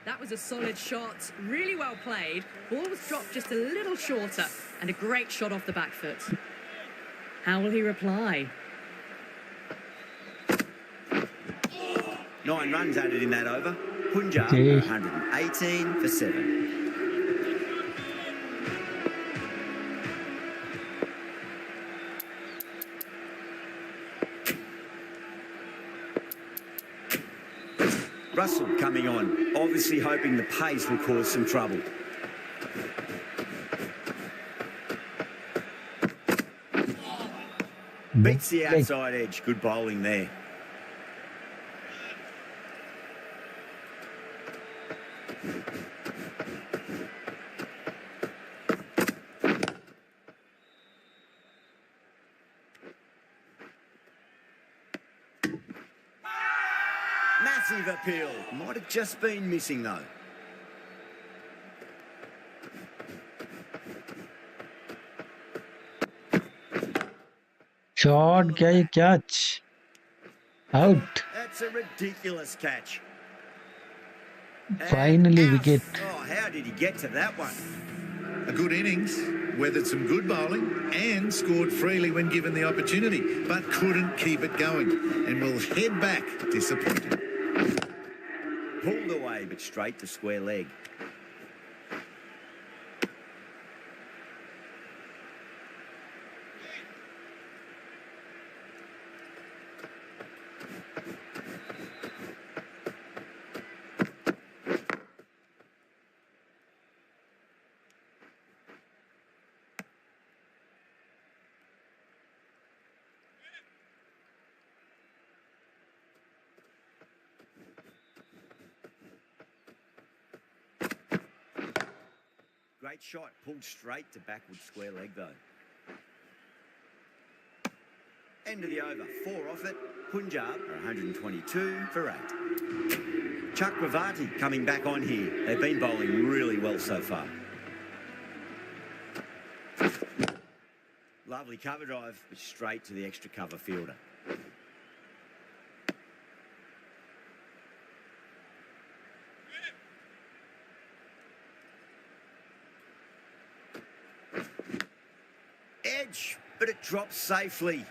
That was a solid shot, really well played. Ball was dropped just a little shorter, and a great shot off the back foot. How will he reply? 9 runs added in that over. Punjab Okay. 118 for 7. Russell coming on, obviously hoping the pace will cause some trouble. Beats the outside edge. Good bowling there. Massive appeal. Might have just been missing though. Shot. क्या ये catch? Out. That's a ridiculous catch. And Finally out. wicket. Oh, how did he get to that one? A good innings, weathered some good bowling and scored freely when given the opportunity, but couldn't keep it going and will head back disappointed. Pulled away, but straight to square leg. Great shot, pulled straight to backward square leg though. End of the over, 4 off it. Punjab are 122 for 8. Chakravarti coming back on here. They've been bowling really well so far. Lovely cover drive, but straight to the extra cover fielder. Edge, but it drops safely.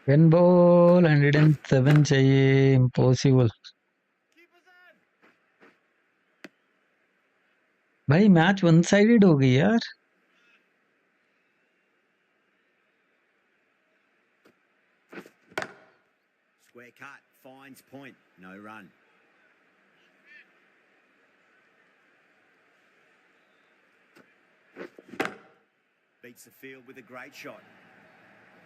10 ball 107 चाहिए, impossible. भाई match one sided हो गई यार. Square cut, finds point, no run. Beats the field with a great shot.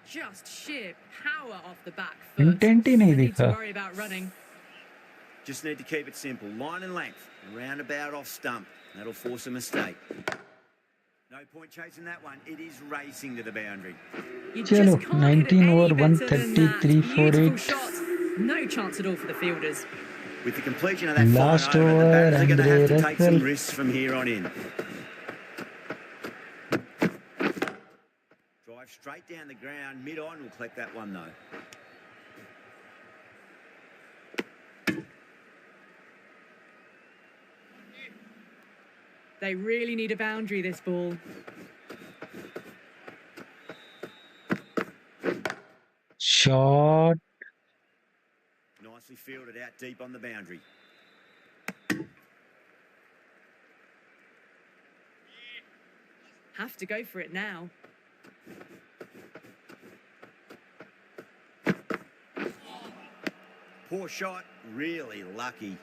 Just sheer power off the back foot. Intent ही नहीं No need to दिखा. worry about running. Just need to keep it simple. Line and length, roundabout off stump. That'll force a mistake. No point chasing that one. It is racing to the boundary. You चलो just can't hit it 19 any over better than that. 133 for Beautiful 8. shot. No chance at all for the fielders. With the completion of that Last fine over, the over, batters are going to have to take Russell. some risks from here on in. Drive straight down the ground. Mid-on will collect that one, though. They really need a boundary, this ball. Shot. Nicely fielded out deep on the boundary. Have to go for it now. Poor shot. Really lucky.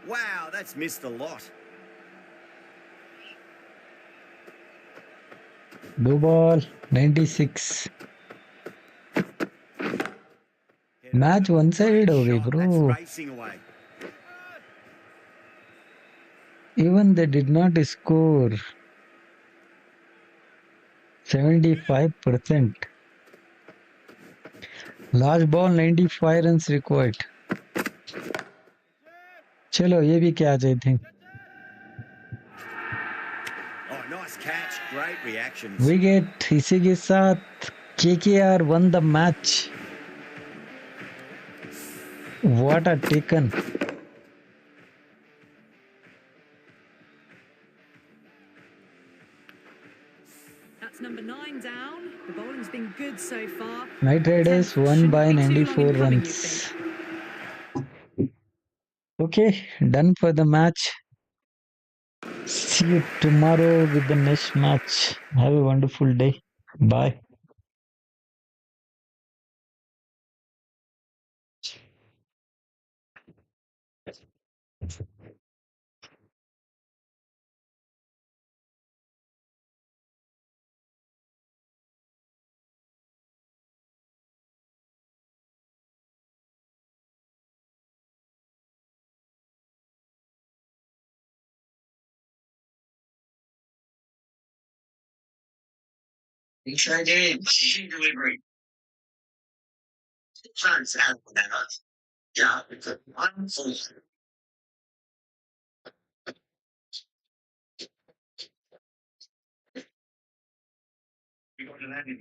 Wow, that's missed a lot. 2 ball 96. Match one sided हो गई Shot, bro. that's racing away. Even they did not score. 75%. Last ball 95 runs required. चलो ये भी क्या I think. Oh, nice catch. Great reactions. Wicket. इसी के साथ KKR won the match. What a taken. That's number 9 down. The bowling's been good so far. Knight Riders Temp won shouldn't by be too long in 94 coming, you'd runs. think. Okay, done for the match. See you tomorrow with the next match. Have a wonderful day. Bye. Delivery. Turns out that job is a wonderful. We go to that in